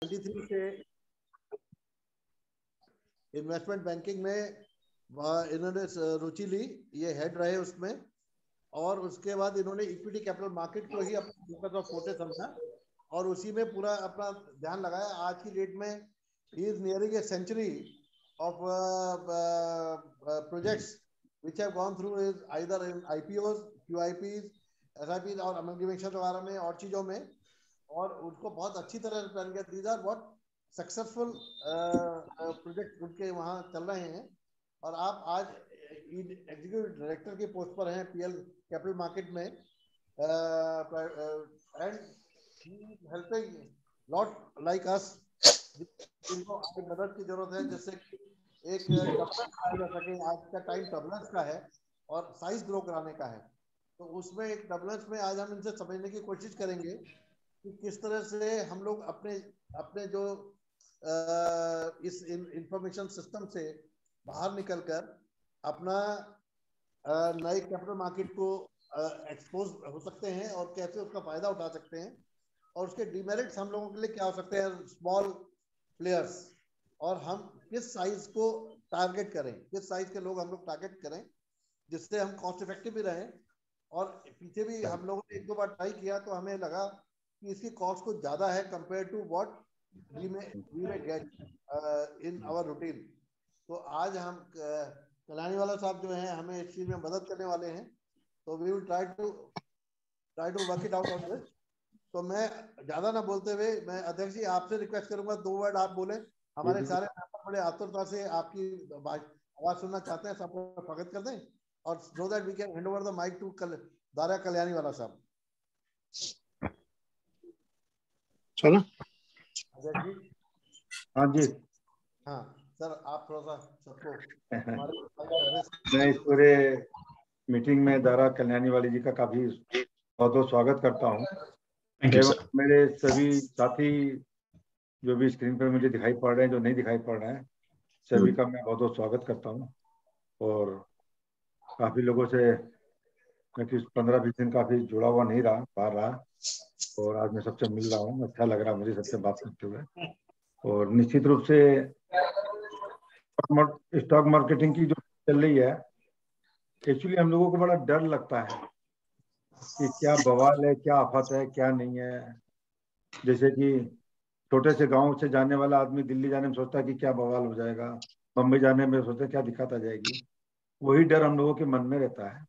93 से investment banking में इन्होंने रुचि ली, ये हेड रहे उसमें, और उसके बाद इन्होंने इक्विटी कैपिटल मार्केट को ही अपना फोकस और फोटे समझा और उसी में पूरा अपना ध्यान लगाया। आज की डेट में ही is nearing a century of projects which have gone through is either in IPOs, QIPs, SIPs और amalgamation वगैरह में और चीजों में, और उनको बहुत अच्छी तरह प्लान किया। These are what successful project उनके वहाँ चल रहे हैं। और आप आज एग्जीक्यूटिव डायरेक्टर के पोस्ट पर हैं पीएल कैपिटल मार्केट में, and helping lot like us जिनको मदद की जरूरत है, जिससे एक टर्बुलेंस आ जा सके। आज का टाइम टर्बुलेंस का है और साइज ग्रो कराने का है, तो उसमें एक टर्बुलेंस में आज हम इनसे समझने की कोशिश करेंगे कि किस तरह से हम लोग अपने जो इस इंफॉर्मेशन सिस्टम से बाहर निकलकर अपना नए कैपिटल मार्केट को एक्सपोज हो सकते हैं और कैसे उसका फायदा उठा सकते हैं, और उसके डिमेरिट्स हम लोगों के लिए क्या हो सकते हैं स्मॉल प्लेयर्स, और हम किस साइज को टारगेट करें, किस साइज के लोग हम लोग टारगेट करें जिससे हम कॉस्ट इफेक्टिव भी रहें। और पीछे भी हम लोगों ने एक दो बार ट्राई किया तो हमें लगा कि इसकी कॉस्ट कुछ ज्यादा है compare to what we may get in our routine. तो आज हम कल्याणी वाला साहब जो हैं हमें इस चीज में मदद करने वाले हैं, तो we will try to work it out on this. तो मैं ज्यादा ना बोलते हुए मैं अध्यक्ष जी आपसे रिक्वेस्ट करूंगा 2 वर्ड आप बोले। हमारे सारे मेंबर बड़े आतुरता से आपकी आवाज सुनना चाहते हैं, सबको स्वागत कर दें और so that we can hand over the mic to Dara Kalyani वाला साहब। चलो अध्यक्ष जी। हाँ जी, हाँ सर, आप थोड़ा सा सबको मैं इस पूरे मीटिंग में दारा कल्याणी वाली जी का काफी बहुत बहुत स्वागत करता हूँ। मेरे सभी साथी जो भी स्क्रीन पर मुझे दिखाई पड़ रहे हैं, जो नहीं दिखाई पड़ रहे हैं, सभी का मैं बहुत बहुत स्वागत करता हूँ। और काफी लोगों से मैं 15-20 दिन काफी जुड़ा हुआ नहीं रहा, बाहर रहा, और आज मैं सबसे मिल रहा हूँ। अच्छा लग रहा है मुझे सबसे बात करते हुए। और निश्चित रूप से स्टॉक मार्केटिंग की जो चल रही है, एक्चुअली हम लोगों को बड़ा डर लगता है कि क्या बवाल है, क्या आफत है, क्या नहीं है। जैसे कि छोटे से गांव से जाने वाला आदमी दिल्ली जाने में सोचता है कि क्या बवाल हो जाएगा, बम्बई जाने में सोचता है क्या दिक्कत आ जाएगी। वही डर हम लोगों के मन में रहता है।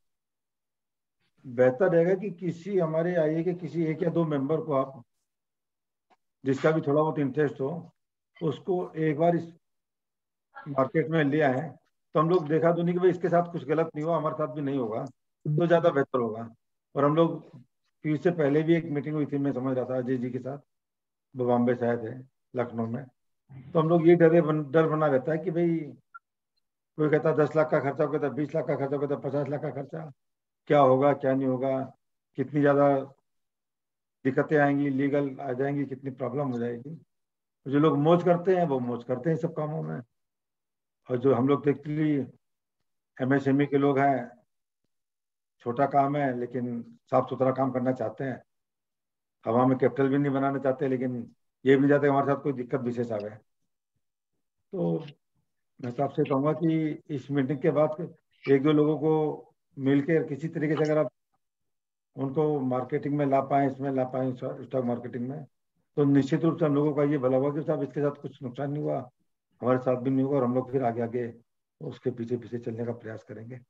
बेहतर रहेगा कि किसी हमारे आईए के किसी 1 या 2 मेंबर को आप, जिसका भी थोड़ा बहुत इंटरेस्ट हो, उसको एक बार इस मार्केट में ले आए, तो हम लोग देखा तो नहीं कि भाई इसके साथ कुछ गलत नहीं हुआ, हमारे साथ भी नहीं होगा, तो ज्यादा बेहतर होगा। और हम लोग फिर से पहले भी एक मीटिंग हुई थी, मैं समझ रहा था अजय जी के साथ, वो बॉम्बे से आए थे लखनऊ में। तो हम लोग ये डर बना रहता है कि भाई कोई कहता 10 लाख का खर्चा, कोई कहता 20 लाख का खर्चा, कोई कहता 50 लाख का खर्चा, क्या होगा क्या नहीं होगा, कितनी ज्यादा दिक्कतें आएंगी, लीगल आ जाएंगी, कितनी प्रॉब्लम हो जाएगी। जो लोग मौज करते हैं वो मौज करते हैं सब कामों में, और जो हम लोग एक्चुअली MSME के लोग हैं, छोटा काम है लेकिन साफ सुथरा काम करना चाहते हैं, हवा में कैपिटल भी नहीं बनाना चाहते, लेकिन ये भी नहीं चाहते हमारे साथ कोई दिक्कत विशेष आ गए। तो मैं तो आपसे कहूँगा कि इस मीटिंग के बाद 1-2 लोगों को मिलकर किसी तरीके से अगर आप उनको मार्केटिंग में ला पाएँ, इसमें ला पाएँ, स्टॉक मार्केटिंग में, तो निश्चित रूप से हम लोगों का ये भला हुआ कि साहब इसके साथ कुछ नुकसान नहीं हुआ, हमारे साथ भी नहीं हुआ, और हम लोग फिर आगे आगे उसके पीछे पीछे चलने का प्रयास करेंगे।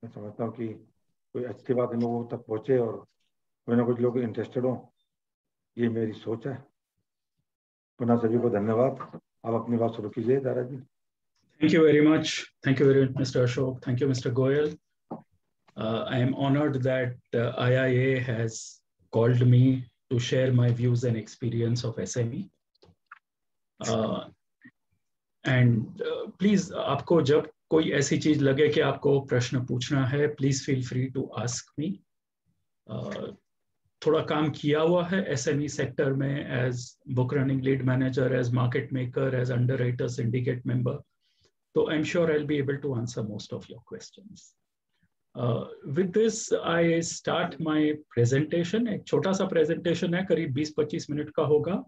मैं समझता हूँ कि कोई अच्छी बात इन लोगों तक पहुँचे और कोई ना कुछ लोग इंटरेस्टेड हो, ये मेरी सोच है। पुनः सभी को धन्यवाद। आप अपनी बात शुरू कीजिए दारा जी। Thank you very much. Thank you very much, Mr. Ashok. Thank you, Mr. Goyal. I am honored that IIA has called me to share my views and experience of SME. And please, आपको जब कोई ऐसी चीज लगे कि आपको प्रश्न पूछना है, please feel free to ask me. थोड़ा काम किया हुआ है SME सेक्टर में, as book running lead manager, as market maker, as underwriter syndicate member. So I'm sure I'll be able to answer most of your questions. With this I start my presentation. एक छोटा सा presentation है, करीब 20-25 minute का होगा,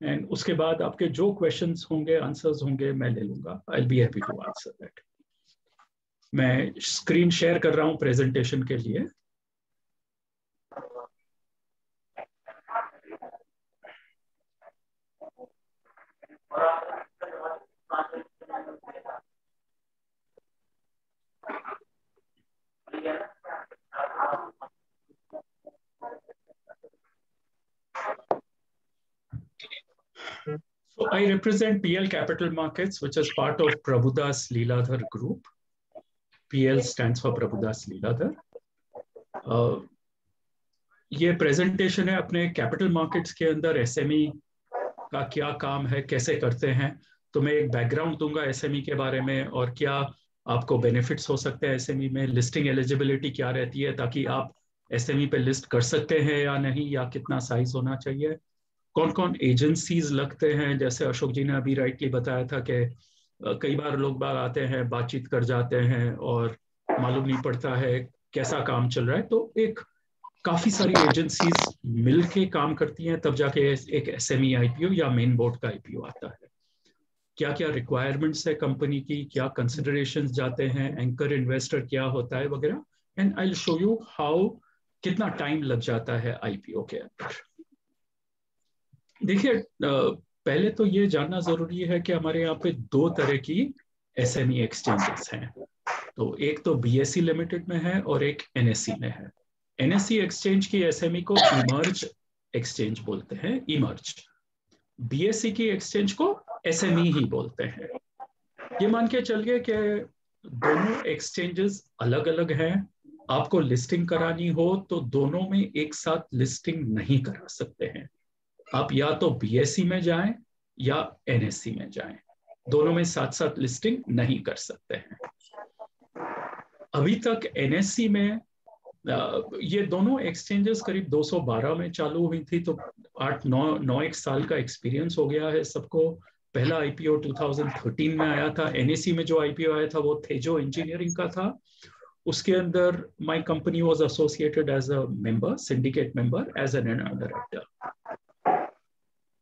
and उसके बाद आपके जो क्वेश्चंस होंगे, आंसर्स होंगे, मैं ले लूंगा. I'll be happy to answer that. मैं स्क्रीन शेयर कर रहा हूं प्रेजेंटेशन के लिए. So I represent PL Capital Markets, which is part of Prabhudas Leeladhar Group. PL stands for Prabhudas Leeladhar. ये प्रेजेंटेशन है अपने कैपिटल मार्केट्स के अंदर एसएमई का क्या काम है, कैसे करते हैं. तो मैं एक बैकग्राउंड दूंगा एसएमई के बारे में और क्या आपको बेनिफिट्स हो सकते हैं एसएमई में, लिस्टिंग एलिजिबिलिटी क्या रहती है ताकि आप एसएमई पे लिस्ट कर सकते हैं या नहीं, या कितना साइज होना चाहिए, कौन कौन एजेंसीज लगते हैं. जैसे अशोक जी ने अभी राइटली बताया था कि कई बार लोग बाग आते हैं, बातचीत कर जाते हैं और मालूम नहीं पड़ता है कैसा काम चल रहा है. तो एक काफी सारी एजेंसीज मिलके काम करती हैं, तब जाके एक एसएमई आईपीओ या मेन बोर्ड का आईपीओ आता है. क्या क्या रिक्वायरमेंट्स है कंपनी की, क्या कंसिडरेशंस जाते हैं, एंकर इन्वेस्टर क्या होता है वगैरह. And I will show you how कितना टाइम लग जाता है आईपीओ के अंदर. देखिए, पहले तो ये जानना जरूरी है कि हमारे यहाँ पे दो तरह की एसएमई एक्सचेंजेस हैं. तो एक तो बीएसई लिमिटेड में है और एक एनएसई में है. एनएसई एक्सचेंज की एसएमई को इमर्ज एक्सचेंज बोलते हैं, इमर्ज. बीएसई की एक्सचेंज को एसएमई ही बोलते हैं. ये मान के चलिए कि दोनों एक्सचेंजेस अलग अलग हैं. आपको लिस्टिंग करानी हो तो दोनों में एक साथ लिस्टिंग नहीं करा सकते हैं. आप या तो बीएसई में जाएं या एनएसई में जाएं, दोनों में साथ साथ लिस्टिंग नहीं कर सकते हैं. अभी तक एनएसई में ये दोनों एक्सचेंजेस करीब 212 में चालू हुई थी, तो 8-9 साल का एक्सपीरियंस हो गया है सबको. पहला आईपीओ 2013 में आया था. एनएसई में जो आईपीओ आया था वो थेजो इंजीनियरिंग का था. उसके अंदर my company was associated as a member, syndicate member, as an director.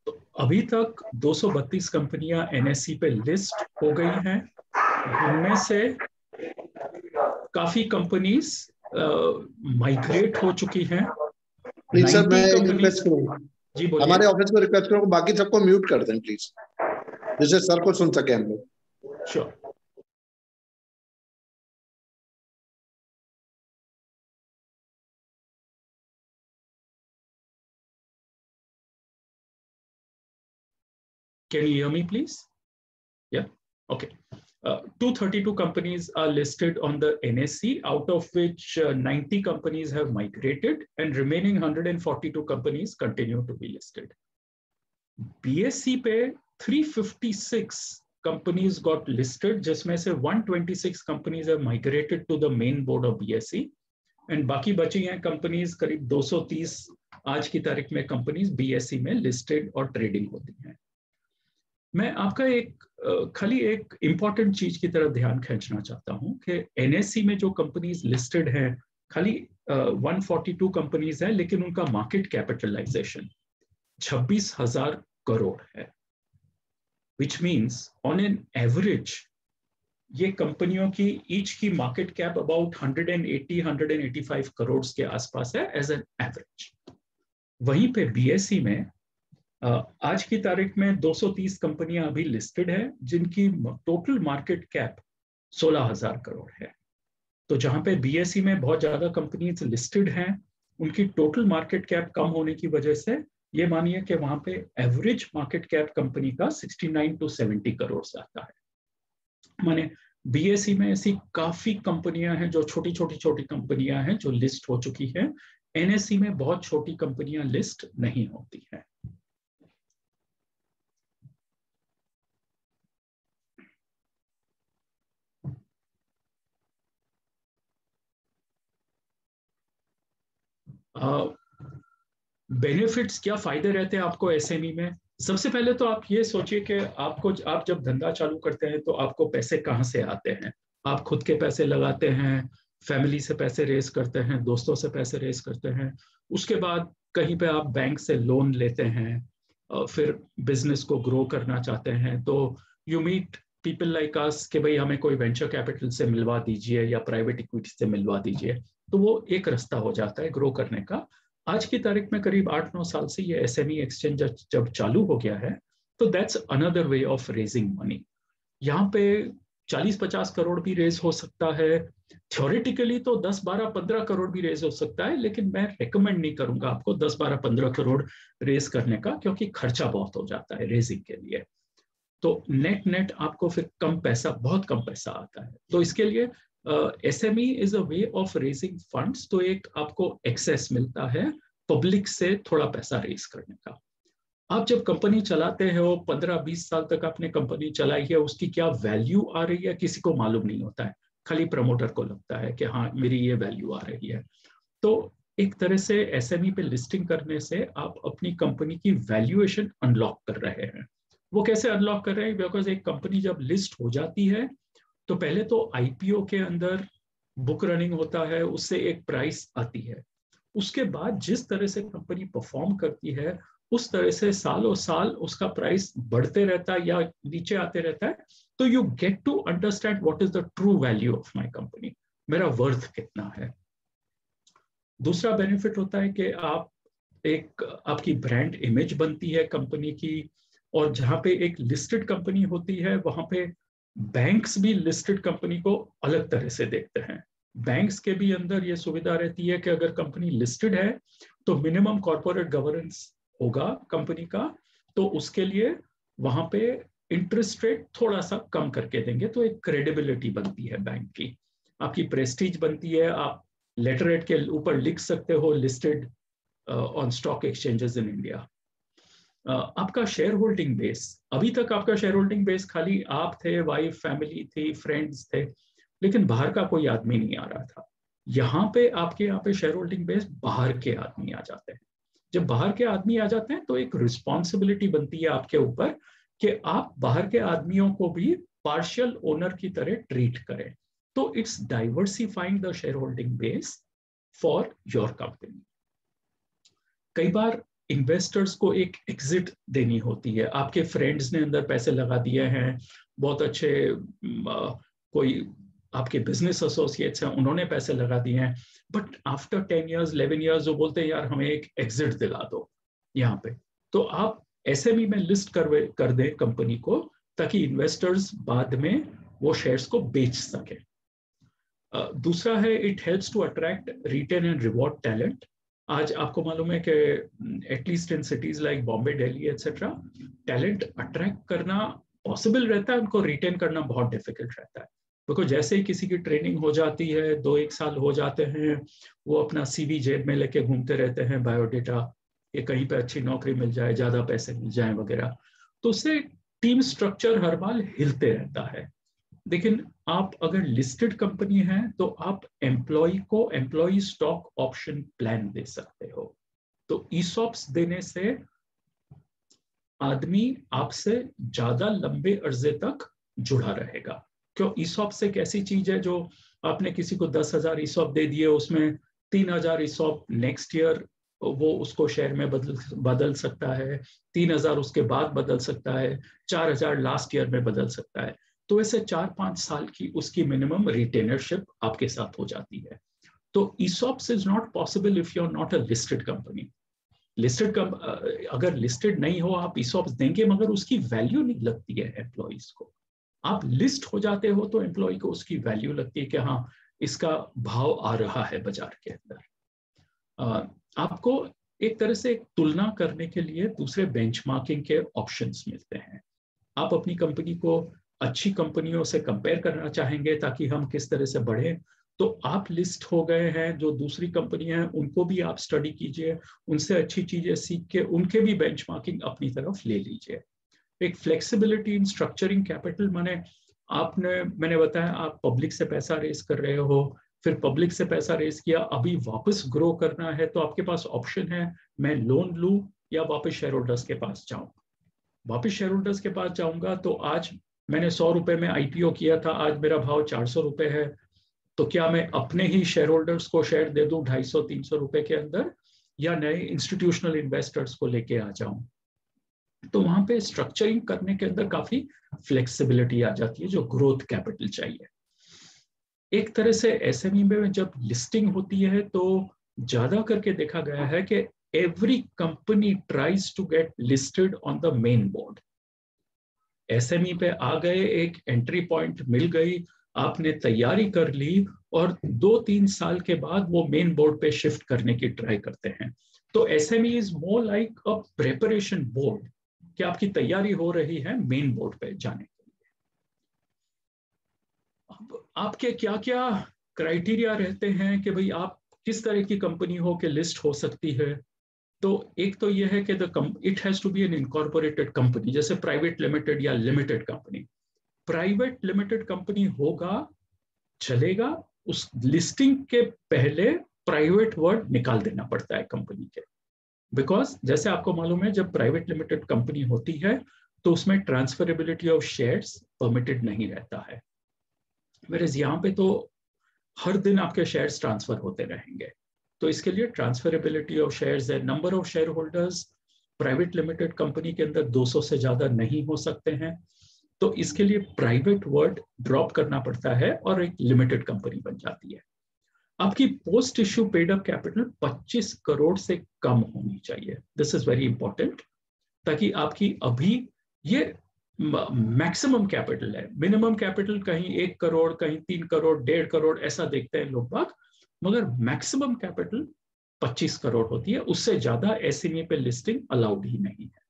तो अभी तक 232 कंपनियां एनएसई पे लिस्ट हो गई हैं, जिनमें से काफी कंपनीज माइग्रेट हो चुकी हैं. प्लीज सर, मैं रिक्वेस्ट करूंगा, जी बोलिए. हमारे ऑफिस में रिक्वेस्ट करूंगा, बाकी सबको म्यूट कर दें प्लीज, जिससे सर को सुन सके हम लोग. Sure. Can you hear me, please? Yeah. Okay. 232 companies are listed on the NSE, out of which 90 companies have migrated and remaining 142 companies continue to be listed. BSE पे 356 companies got listed, जिसमें से 126 companies have migrated to the main board of BSE, and बाकी बची हैं companies, करीब 230 आज की तारीख में companies BSE में listed और trading होती हैं. मैं आपका खाली एक इंपॉर्टेंट चीज की तरफ ध्यान खींचना चाहता हूं कि एनएसई में जो कंपनीज लिस्टेड हैं, खाली 142 कंपनीज हैं, लेकिन उनका मार्केट कैपिटलाइजेशन 26,000 करोड़ है. Which means on an average ये कंपनियों की ईच की मार्केट कैप अबाउट 180-185 करोड़ के आसपास है एज एन एवरेज. वहीं पे बीएसई में आज की तारीख में 230 कंपनियां अभी लिस्टेड है, जिनकी टोटल मार्केट कैप 16,000 करोड़ है. तो जहां पे बीएसई में बहुत ज्यादा कंपनीज लिस्टेड हैं, उनकी टोटल मार्केट कैप कम होने की वजह से ये मानिए कि वहां पे एवरेज मार्केट कैप कंपनी का 69 to 70 करोड़ आता है. माने बीएसई में ऐसी काफी कंपनियां हैं जो छोटी कंपनियां हैं जो लिस्ट हो चुकी है. एनएसई में बहुत छोटी कंपनियां लिस्ट नहीं होती हैं. बेनिफिट्स क्या फायदे रहते हैं आपको एसएमई में? सबसे पहले तो आप ये सोचिए कि आप जब धंधा चालू करते हैं तो आपको पैसे कहाँ से आते हैं. आप खुद के पैसे लगाते हैं, फैमिली से पैसे रेज करते हैं, दोस्तों से पैसे रेज करते हैं, उसके बाद कहीं पे आप बैंक से लोन लेते हैं, फिर बिजनेस को ग्रो करना चाहते हैं, तो you meet people like us कि भाई हमें कोई वेंचर कैपिटल से मिलवा दीजिए या प्राइवेट इक्विटी से मिलवा दीजिए, तो वो एक रास्ता हो जाता है ग्रो करने का। आज की तारीख में करीब 8-9 साल से ये SME एक्सचेंज जब चालू हो गया है, तो that's another way of raising money. यहाँ पे 40-50 करोड़ भी रेज हो सकता है, थ्योरेटिकली तो 10-12-15 करोड़ भी रेज हो सकता है, लेकिन मैं रेकमेंड नहीं करूंगा आपको 10-12-15 करोड़ रेज करने का, क्योंकि खर्चा बहुत हो जाता है रेजिंग के लिए। तो नेट आपको फिर कम पैसा, बहुत कम पैसा आता है। तो इसके लिए SME is a way of raising funds, तो एक आपको एक्सेस मिलता है पब्लिक से थोड़ा पैसा रेज करने का। आप जब कंपनी चलाते हो, 15-20 साल तक आपने कंपनी चलाई है, उसकी क्या वैल्यू आ रही है किसी को मालूम नहीं होता है, खाली प्रमोटर को लगता है कि हाँ मेरी ये वैल्यू आ रही है। तो एक तरह से SME पे लिस्टिंग करने से आप अपनी कंपनी की वैल्यूएशन अनलॉक कर रहे हैं। वो कैसे अनलॉक कर रहे हैं? बिकॉज एक कंपनी जब लिस्ट हो जाती है तो पहले तो IPO के अंदर बुक रनिंग होता है, उससे एक प्राइस आती है, उसके बाद जिस तरह से कंपनी परफॉर्म करती है उस तरह से सालों साल उसका प्राइस बढ़ते रहता है या नीचे आते रहता है। तो you get to understand what is the true value of my company, मेरा वर्थ कितना है। दूसरा बेनिफिट होता है कि आपकी ब्रांड इमेज बनती है कंपनी की, और जहां पे एक लिस्टेड कंपनी होती है वहां पे बैंक्स भी लिस्टेड कंपनी को अलग तरह से देखते हैं। बैंक्स के भी अंदर ये सुविधा रहती है कि अगर कंपनी लिस्टेड है तो मिनिमम कॉर्पोरेट गवर्नेंस होगा कंपनी का, तो उसके लिए वहां पे इंटरेस्ट रेट थोड़ा सा कम करके देंगे, तो एक क्रेडिबिलिटी बनती है बैंक की, आपकी प्रेस्टीज बनती है, आप लेटर हेड के ऊपर लिख सकते हो listed on stock exchanges in India. आपका शेयर होल्डिंग बेस, अभी तक आपका शेयर होल्डिंग बेस खाली आप थे, वाइफ, फैमिली थी, फ्रेंड्स थे, लेकिन बाहर का कोई आदमी नहीं आ रहा था। यहाँ पे आपके यहाँ पे शेयर होल्डिंग बेस बाहर के आदमी आ जाते हैं। जब बाहर के आदमी आ जाते हैं तो एक रिस्पॉन्सिबिलिटी बनती है आपके ऊपर कि आप बाहर के आदमियों को भी पार्शियल ओनर की तरह ट्रीट करें। तो it's diversifying the share holding base for your company. कई बार इन्वेस्टर्स को एक एग्जिट देनी होती है, आपके फ्रेंड्स ने अंदर पैसे लगा दिए हैं, बहुत अच्छे कोई आपके बिजनेस एसोसिएट्स हैं, उन्होंने पैसे लगा दिए हैं, बट आफ्टर 10 years 11 years वो बोलते हैं यार हमें एक एग्जिट दिला दो यहाँ पे। तो आप SME में लिस्ट कर दें कंपनी को, ताकि इन्वेस्टर्स बाद में वो शेयर्स को बेच सके। दूसरा है it helps to attract, retain and reward talent. आज आपको मालूम है कि at least in cities like Bombay, Delhi etcetera, talent attract करना पॉसिबल रहता है, उनको रिटेन करना बहुत डिफिकल्ट रहता है। बिकॉज जैसे ही किसी की ट्रेनिंग हो जाती है, 2-1 साल हो जाते हैं, वो अपना CV जेब में लेके घूमते रहते हैं, बायोडेटा, कि कहीं पे अच्छी नौकरी मिल जाए, ज्यादा पैसे मिल जाए वगैरह, तो उससे टीम स्ट्रक्चर हर बार हिलते रहता है। लेकिन आप अगर लिस्टेड कंपनी है तो आप एम्प्लॉय को एम्प्लॉय स्टॉक ऑप्शन प्लान दे सकते हो। तो ESOPs देने से आदमी आपसे ज्यादा लंबे अरसे तक जुड़ा रहेगा। क्यों? ESOPs एक ऐसी चीज है जो आपने किसी को 10,000 ESOP दे दिए, उसमें 3,000 ESOP नेक्स्ट ईयर वो उसको शेयर में बदल सकता है, 3,000 उसके बाद बदल सकता है, 4,000 लास्ट ईयर में बदल सकता है। तो ऐसे 4-5 साल की उसकी मिनिमम रिटेनरशिप आपके साथ हो जाती है। तो ESOPs is not possible if you are not a listed company. अगर लिस्टेड नहीं हो आप ESOPs देंगे, मगर उसकी वैल्यू नहीं लगती है एम्प्लॉइज को। आप लिस्ट हो जाते हो तो एम्प्लॉय को उसकी वैल्यू लगती है कि हाँ इसका भाव आ रहा है बाजार के अंदर। आपको एक तरह से तुलना करने के लिए दूसरे बेंचमार्किंग के ऑप्शंस मिलते हैं। आप अपनी कंपनी को अच्छी कंपनियों से कंपेयर करना चाहेंगे ताकि हम किस तरह से बढ़े, तो आप लिस्ट हो गए हैं, जो दूसरी कंपनियां हैं उनको भी आप स्टडी कीजिए, उनसे अच्छी चीजें सीख के उनके भी बेंचमार्किंग अपनी तरफ ले लीजिए। एक फ्लेक्सिबिलिटी इन स्ट्रक्चरिंग कैपिटल, मैंने बताया आप पब्लिक से पैसा रेस कर रहे हो, फिर पब्लिक से पैसा रेस किया, अभी वापस ग्रो करना है, तो आपके पास ऑप्शन है मैं लोन लूं या वापस शेयर होल्डर्स के पास जाऊं। वापस शेयर होल्डर्स के पास जाऊंगा तो आज मैंने 100 रुपए में IPO किया था, आज मेरा भाव 400 रुपए है, तो क्या मैं अपने ही शेयर होल्डर्स को शेयर दे दूं 250-300 रुपए के अंदर, या नए इंस्टीट्यूशनल इन्वेस्टर्स को लेके आ जाऊं? तो वहां पे स्ट्रक्चरिंग करने के अंदर काफी फ्लेक्सिबिलिटी आ जाती है, जो ग्रोथ कैपिटल चाहिए। एक तरह से एसएमई में जब लिस्टिंग होती है तो ज्यादा करके देखा गया है कि every company tries to get listed on the main board. SME पे आ गए, एक एंट्री पॉइंट मिल गई, आपने तैयारी कर ली, और 2-3 साल के बाद वो मेन बोर्ड पे शिफ्ट करने की ट्राई करते हैं। तो SME is more like a preparation board, कि आपकी तैयारी हो रही है मेन बोर्ड पे जाने के लिए। अब आपके क्या क्या क्राइटेरिया रहते हैं कि भाई आप किस तरह की कंपनी हो कि लिस्ट हो सकती है? तो एक तो यह है कि it has to be an incorporated company, जैसे प्राइवेट लिमिटेड या limited company. Private limited company होगा, चलेगा, उस लिस्टिंग के पहले प्राइवेट वर्ड निकाल देना पड़ता है कंपनी के, बिकॉज जैसे आपको मालूम है जब प्राइवेट लिमिटेड कंपनी होती है तो उसमें ट्रांसफरेबिलिटी ऑफ शेयर्स परमिटेड नहीं रहता है, वेयरएज यहाँ पे तो हर दिन आपके शेयर्स ट्रांसफर होते रहेंगे। तो इसके लिए ट्रांसफरेबिलिटी ऑफ शेयर्स है, number of share holders private limited company के अंदर 200 से ज्यादा नहीं हो सकते हैं, तो इसके लिए प्राइवेट वर्ड ड्रॉप करना पड़ता है और एक लिमिटेड कंपनी बन जाती है। आपकी post issue paid up capital 25 crore से कम होनी चाहिए, दिस इज वेरी इंपॉर्टेंट, ताकि आपकी अभी ये मैक्सिमम कैपिटल है। मिनिमम कैपिटल कहीं 1 करोड़, कहीं 3 करोड़, 1.5 करोड़ ऐसा देखते हैं लोग बाग, मगर मैक्सिमम कैपिटल 25 करोड़ होती है, उससे ज्यादा एसएमई पे लिस्टिंग अलाउड ही नहीं है।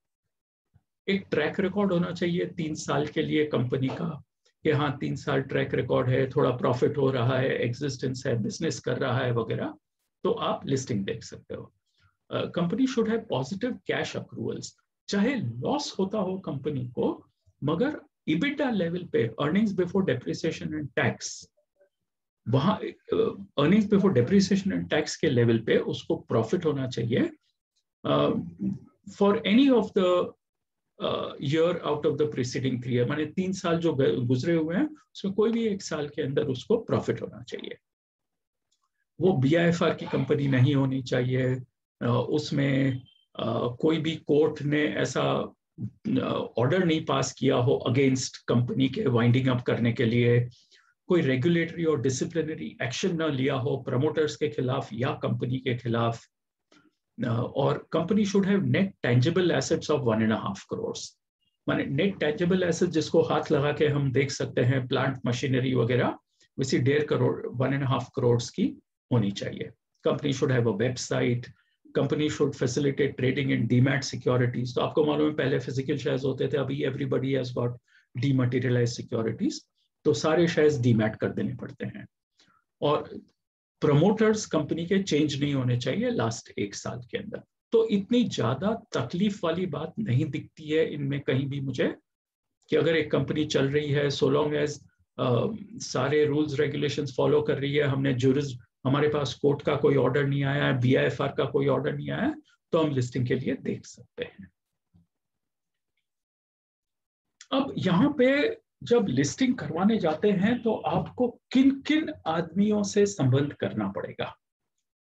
एक ट्रैक रिकॉर्ड होना चाहिए 3 साल के लिए कंपनी का, कि हाँ 3 साल ट्रैक रिकॉर्ड है, थोड़ा प्रॉफिट हो रहा है, एग्जिस्टेंस है, बिजनेस कर रहा है वगैरह, तो आप लिस्टिंग देख सकते हो। Company should have positive cash accruals, चाहे लॉस होता हो कंपनी को, मगर इबिटा लेवल पे, earnings before depreciation and tax, वहां earnings before depreciation and tax के लेवल पे उसको प्रॉफिट होना चाहिए for any of the year out of the preceding 3 year, माने 3 साल जो गुजरे हुए हैं उसमें कोई भी एक साल के अंदर उसको प्रॉफिट होना चाहिए। वो बीआईएफआर की कंपनी नहीं होनी चाहिए, उसमें कोई भी कोर्ट ने ऐसा ऑर्डर नहीं पास किया हो अगेंस्ट कंपनी के वाइंडिंग अप करने के लिए, कोई रेगुलेटरी और डिसिप्लिनरी एक्शन न लिया हो प्रमोटर्स के खिलाफ या कंपनी के खिलाफ, और company should have net tangible assets of 1.5 crore, माने नेट टेंजिबल एसेट्स जिसको हाथ लगा के हम देख सकते हैं, प्लांट मशीनरी वगैरह, वैसी 1.5 करोड़ 1.5 करोड़ की होनी चाहिए। Company should have a website, company should facilitate trading in demat securities. तो आपको मालूम है पहले फिजिकल शेयर्स होते थे, अभी everybody has got dematerialised securities, तो सारे शेयर्स डीमैट कर देने पड़ते हैं। और प्रमोटर्स कंपनी के चेंज नहीं होने चाहिए लास्ट 1 साल के अंदर। तो इतनी ज्यादा तकलीफ वाली बात नहीं दिखती है इनमें कहीं भी मुझे, कि अगर एक कंपनी चल रही है, सो लॉन्ग एज सारे रूल्स रेगुलेशंस फॉलो कर रही है, हमने जुरिस, हमारे पास कोर्ट का कोई ऑर्डर नहीं आया है, बीआईएफआर का कोई ऑर्डर नहीं आया है, तो हम लिस्टिंग के लिए देख सकते हैं। अब यहाँ पे जब लिस्टिंग करवाने जाते हैं तो आपको किन किन आदमियों से संबंध करना पड़ेगा?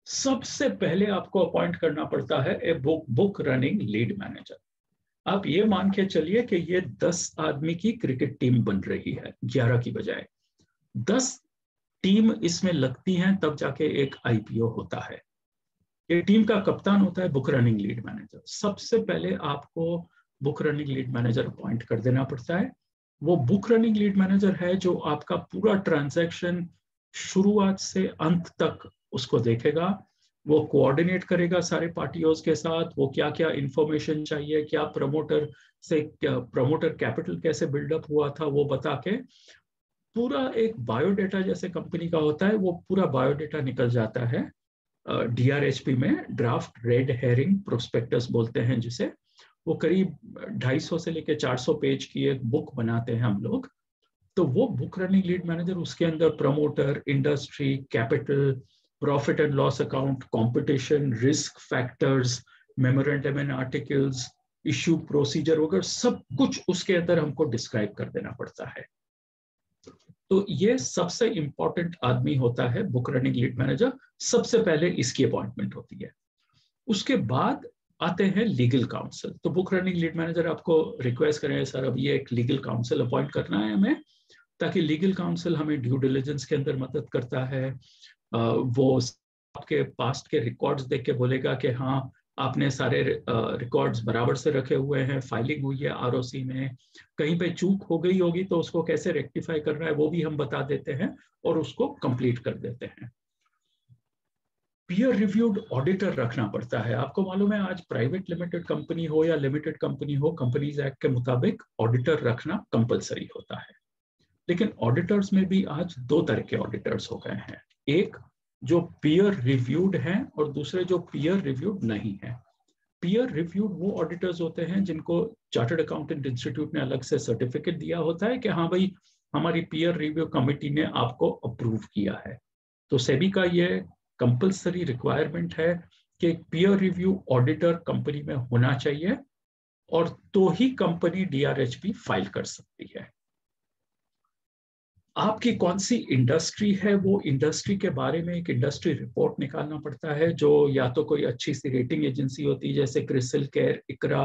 सबसे पहले आपको अपॉइंट करना पड़ता है a book running lead manager. आप ये मान के चलिए कि ये 10 आदमी की क्रिकेट टीम बन रही है, 11 की बजाय 10 टीम इसमें लगती हैं, तब जाके एक आईपीओ होता है। ये टीम का कप्तान होता है बुक रनिंग लीड मैनेजर। सबसे पहले आपको book running lead manager appoint कर देना पड़ता है। वो बुक रनिंग लीड मैनेजर है जो आपका पूरा ट्रांजैक्शन शुरुआत से अंत तक उसको देखेगा, वो कोऑर्डिनेट करेगा सारे पार्टियों के साथ, वो क्या क्या इंफॉर्मेशन चाहिए, क्या प्रमोटर से प्रमोटर कैपिटल कैसे बिल्डअप हुआ था वो बता के, पूरा एक बायोडेटा जैसे कंपनी का होता है वो पूरा बायोडेटा निकल जाता है डीआरएचपी में, ड्राफ्ट रेड हेरिंग प्रोस्पेक्टस बोलते हैं जिसे। वो करीब 250 से लेकर 400 पेज की एक बुक बनाते हैं हम लोग। तो वो बुक रनिंग लीड मैनेजर, उसके अंदर promoter, industry, capital, profit and loss account, competition, risk factors, memorandum and articles, issue procedure वगैरह सब कुछ उसके अंदर हमको डिस्क्राइब कर देना पड़ता है। तो ये सबसे इंपॉर्टेंट आदमी होता है बुक रनिंग लीड मैनेजर, सबसे पहले इसकी अपॉइंटमेंट होती है। उसके बाद आते हैं लीगल काउंसिल। तो बुक रनिंग लीड मैनेजर आपको रिक्वेस्ट करें, सर अब ये एक लीगल काउंसिल अपॉइंट करना है हमें, ताकि लीगल काउंसिल हमें ड्यू डिलिजेंस के अंदर मदद करता है। वो आपके पास्ट के रिकॉर्ड्स देख के बोलेगा कि हाँ आपने सारे रिकॉर्ड्स बराबर से रखे हुए हैं, फाइलिंग हुई है आरओसी में, कहीं पे चूक हो गई होगी तो उसको कैसे रेक्टिफाई करना है वो भी हम बता देते हैं और उसको कंप्लीट कर देते हैं। पीयर रिव्यूड ऑडिटर रखना पड़ता है। आपको मालूम है आज प्राइवेट लिमिटेड कंपनी हो या लिमिटेड कंपनी हो, कंपनीज एक्ट के मुताबिक ऑडिटर रखना कंपलसरी होता है। लेकिन ऑडिटर्स में भी आज दो तरह के ऑडिटर्स हो गए हैं, एक जो पीयर रिव्यूड हैं और दूसरे जो पीयर रिव्यूड नहीं है। पीयर रिव्यूड वो ऑडिटर्स होते हैं जिनको चार्टर्ड अकाउंटेंट इंस्टीट्यूट ने अलग से सर्टिफिकेट दिया होता है कि हाँ भाई हमारी पीयर रिव्यू कमेटी ने आपको अप्रूव किया है। तो सेबी का ये कंपलसरी रिक्वायरमेंट है कि पीयर रिव्यू ऑडिटर कंपनी में होना चाहिए और तो ही कंपनी डीआरएचपी फाइल कर सकती है। आपकी कौन सी इंडस्ट्री है वो इंडस्ट्री के बारे में एक इंडस्ट्री रिपोर्ट निकालना पड़ता है, जो या तो कोई अच्छी सी रेटिंग एजेंसी होती है जैसे क्रिसिल केयर, इकरा,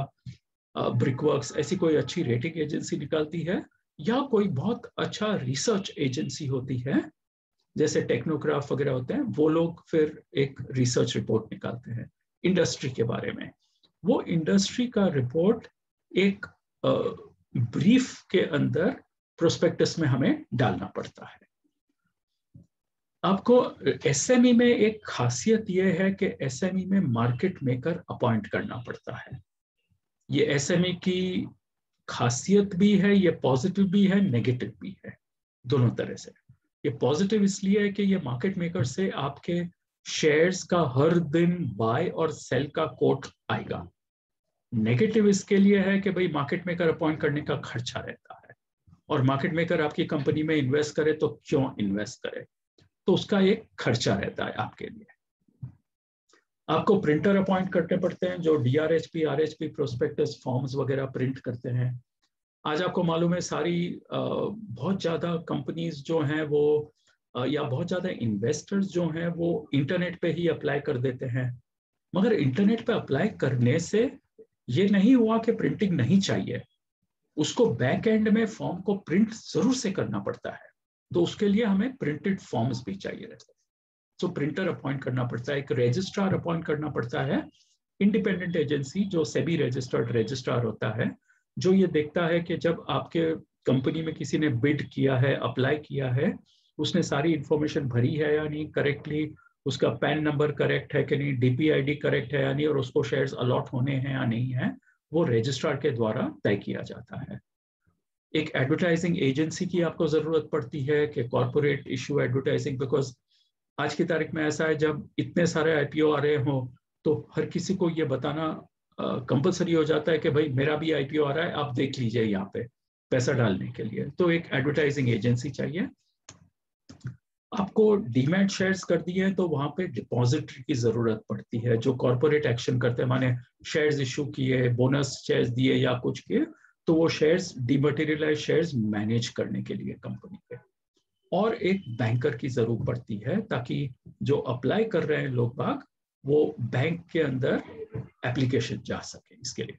ब्रिकवर्क्स, ऐसी कोई अच्छी रेटिंग एजेंसी निकालती है, या कोई बहुत अच्छा रिसर्च एजेंसी होती है जैसे टेक्नोग्राफ वगैरह होते हैं, वो लोग फिर एक रिसर्च रिपोर्ट निकालते हैं इंडस्ट्री के बारे में। वो इंडस्ट्री का रिपोर्ट एक ब्रीफ के अंदर प्रोस्पेक्टस में हमें डालना पड़ता है। आपको एसएमई में एक खासियत यह है कि एसएमई में मार्केट मेकर अपॉइंट करना पड़ता है। ये एसएमई की खासियत भी है, ये पॉजिटिव भी है, नेगेटिव भी है, दोनों तरह से। ये पॉजिटिव इसलिए है कि ये मार्केट मेकर से आपके शेयर्स का हर दिन बाय और सेल का कोट आएगा। नेगेटिव इसके लिए है कि भाई मार्केट मेकर अपॉइंट करने का खर्चा रहता है, और मार्केट मेकर आपकी कंपनी में इन्वेस्ट करे तो क्यों इन्वेस्ट करे, तो उसका एक खर्चा रहता है आपके लिए। आपको प्रिंटर अपॉइंट करने पड़ते हैं जो डीआरएचपी, आरएचपी, प्रोस्पेक्टस, फॉर्म्स वगैरह प्रिंट करते हैं। आज आपको मालूम है सारी बहुत ज्यादा कंपनीज जो हैं वो या बहुत ज्यादा इन्वेस्टर्स जो हैं वो इंटरनेट पे ही अप्लाई कर देते हैं, मगर इंटरनेट पे अप्लाई करने से ये नहीं हुआ कि प्रिंटिंग नहीं चाहिए, उसको बैक एंड में फॉर्म को प्रिंट जरूर से करना पड़ता है, तो उसके लिए हमें प्रिंटेड फॉर्म्स भी चाहिए रहते हैं। तो प्रिंटर अपॉइंट करना पड़ता है, एक रजिस्ट्रार अपॉइंट करना पड़ता है, इंडिपेंडेंट एजेंसी जो सेबी रजिस्टर्ड रजिस्ट्रार होता है, जो ये देखता है कि जब आपके कंपनी में किसी ने बिड किया है, अप्लाई किया है, उसने सारी इंफॉर्मेशन भरी है या नहीं करेक्टली, उसका पैन नंबर करेक्ट है कि नहीं, डीपीआईडी करेक्ट है या नहीं, और उसको शेयर्स अलॉट होने हैं या नहीं है, वो रजिस्ट्रार के द्वारा तय किया जाता है। एक एडवर्टाइजिंग एजेंसी की आपको जरूरत पड़ती है कि कॉर्पोरेट इशू एडवर्टाइजिंग, बिकॉज आज की तारीख में ऐसा है जब इतने सारे आईपीओ आ रहे हो तो हर किसी को ये बताना कंपलसरी हो जाता है कि भाई मेरा भी आईपीओ आ रहा है, आप देख लीजिए यहाँ पे पैसा डालने के लिए, तो एक एडवर्टाइजिंग एजेंसी चाहिए। आपको डीमैट शेयर्स कर दिए हैं तो वहां पे डिपॉजिटरी की जरूरत पड़ती है जो कॉर्पोरेट एक्शन करते हैं, माने शेयर्स इशू किए, बोनस शेयर्स दिए या कुछ किए, तो वो शेयर्स डिमटेरियलाइज शेयर्स मैनेज करने के लिए कंपनी पे। और एक बैंकर की जरूरत पड़ती है ताकि जो अप्लाई कर रहे हैं लोग बाग वो बैंक के अंदर एप्लीकेशन जा सके इसके लिए।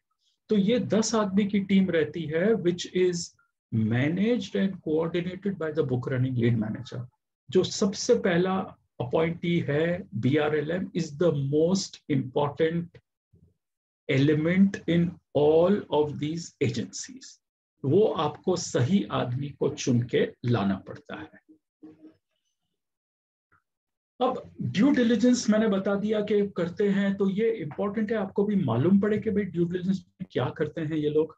तो ये 10 आदमी की टीम रहती है which is managed and coordinated by the book running lead manager. जो सबसे पहला अपॉइंटी है BRLM is the most important element in all of these agencies. वो आपको सही आदमी को चुन के लाना पड़ता है। अब ड्यू डिलिजेंस मैंने बता दिया कि करते हैं, तो ये इंपॉर्टेंट है आपको भी मालूम पड़े कि भाई ड्यू डिलिजेंस में क्या करते हैं ये लोग।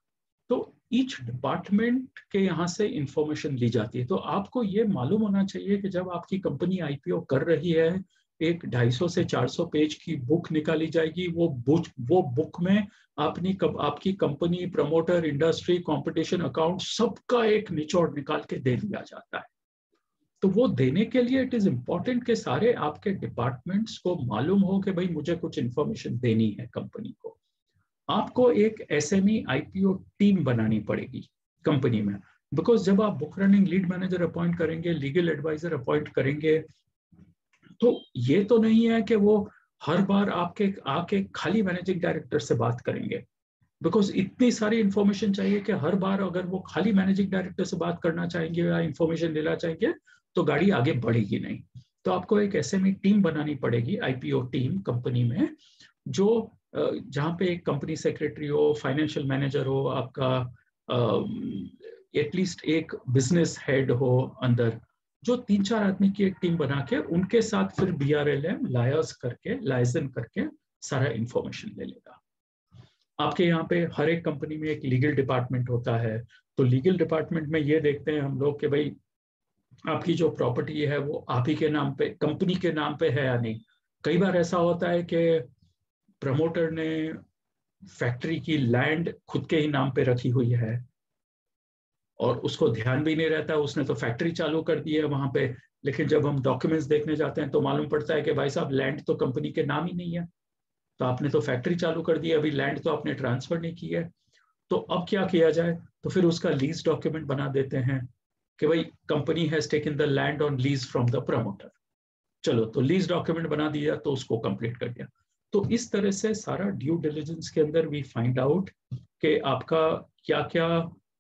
तो ईच डिपार्टमेंट के यहाँ से इंफॉर्मेशन ली जाती है। तो आपको ये मालूम होना चाहिए कि जब आपकी कंपनी आईपीओ कर रही है, एक 250 से 400 पेज की बुक निकाली जाएगी। वो बुक में आपकी company, promoter, industry, competition, account, सबका एक निचोड़ निकाल के दे दिया जाता है। तो वो देने के लिए इट इज इम्पोर्टेंट कि सारे आपके डिपार्टमेंट्स को मालूम हो कि भाई मुझे कुछ इंफॉर्मेशन देनी है कंपनी को। आपको एक एसएमई आईपीओ टीम बनानी पड़ेगी कंपनी में। बिकॉज जब आप book running lead manager appoint करेंगे, लीगल एडवाइजर अपॉइंट करेंगे, तो ये तो नहीं है कि वो हर बार आपके आके खाली मैनेजिंग डायरेक्टर से बात करेंगे, बिकॉज इतनी सारी इंफॉर्मेशन चाहिए कि हर बार अगर वो खाली मैनेजिंग डायरेक्टर से बात करना चाहेंगे या इंफॉर्मेशन लेना चाहेंगे तो गाड़ी आगे बढ़ेगी नहीं। तो आपको एक एसएमई टीम बनानी पड़ेगी, आईपीओ टीम कंपनी में, जो जहाँ पे एक कंपनी सेक्रेटरी हो, फाइनेंशियल मैनेजर हो, आपका एटलीस्ट एक बिजनेस हेड हो अंदर, जो 3-4 आदमी की एक टीम बना के उनके साथ फिर BRLM लाइजन करके सारा इंफॉर्मेशन ले लेगा। आपके यहाँ पे हर एक कंपनी में एक लीगल डिपार्टमेंट होता है, तो लीगल डिपार्टमेंट में ये देखते हैं हम लोग कि भाई आपकी जो प्रॉपर्टी है वो आप ही के नाम पे, कंपनी के नाम पे है या नहीं। कई बार ऐसा होता है कि प्रमोटर ने फैक्ट्री की लैंड खुद के ही नाम पे रखी हुई है और उसको ध्यान भी नहीं रहता, उसने तो फैक्ट्री चालू कर दी है वहां पे, लेकिन जब हम डॉक्यूमेंट्स देखने जाते हैं तो मालूम पड़ता है कि भाई साहब लैंड तो कंपनी के नाम ही नहीं है, तो आपने तो फैक्ट्री चालू कर दी है, अभी लैंड तो आपने ट्रांसफर नहीं की है। तो अब क्या किया जाए, तो फिर उसका लीज डॉक्यूमेंट बना देते हैं कि भाई company has taken the land on lease from the promoter. चलो, तो लीज डॉक्यूमेंट बना दिया तो उसको कंप्लीट कर दिया। तो इस तरह से सारा ड्यू डिलिजेंस के अंदर वी फाइंड आउट कि आपका क्या क्या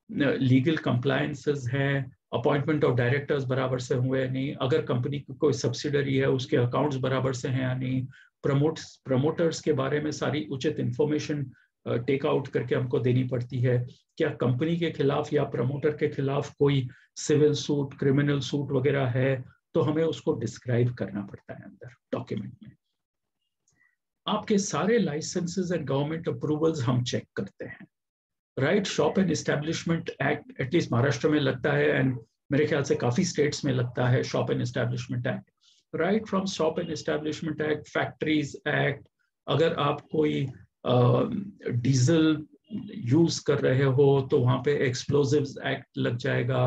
लीगल कंप्लायंसेस हैं, अपॉइंटमेंट ऑफ डायरेक्टर्स बराबर से हुए या नहीं, अगर कंपनी की कोई सब्सिडरी है उसके अकाउंट्स बराबर से हैं या नहीं, प्रमोटर्स के बारे में सारी उचित इंफॉर्मेशन टेक आउट करके हमको देनी पड़ती है, क्या कंपनी के खिलाफ या प्रमोटर के खिलाफ कोई सिविल सूट, क्रिमिनल सूट वगैरह है, तो हमें उसको डिस्क्राइब करना पड़ता है अंदर डॉक्यूमेंट में। आपके सारे लाइसेंसेस एंड गवर्नमेंट अप्रूवल्स हम चेक करते हैं, right. Shop and establishment act at least Maharashtra में लगता है, एंड मेरे ख्याल से काफी स्टेट्स में लगता है shop and establishment act, right from shop and establishment act, factories act, अगर आप कोई डीजल यूज कर रहे हो तो वहां पे एक्सप्लोजिव्स एक्ट लग जाएगा,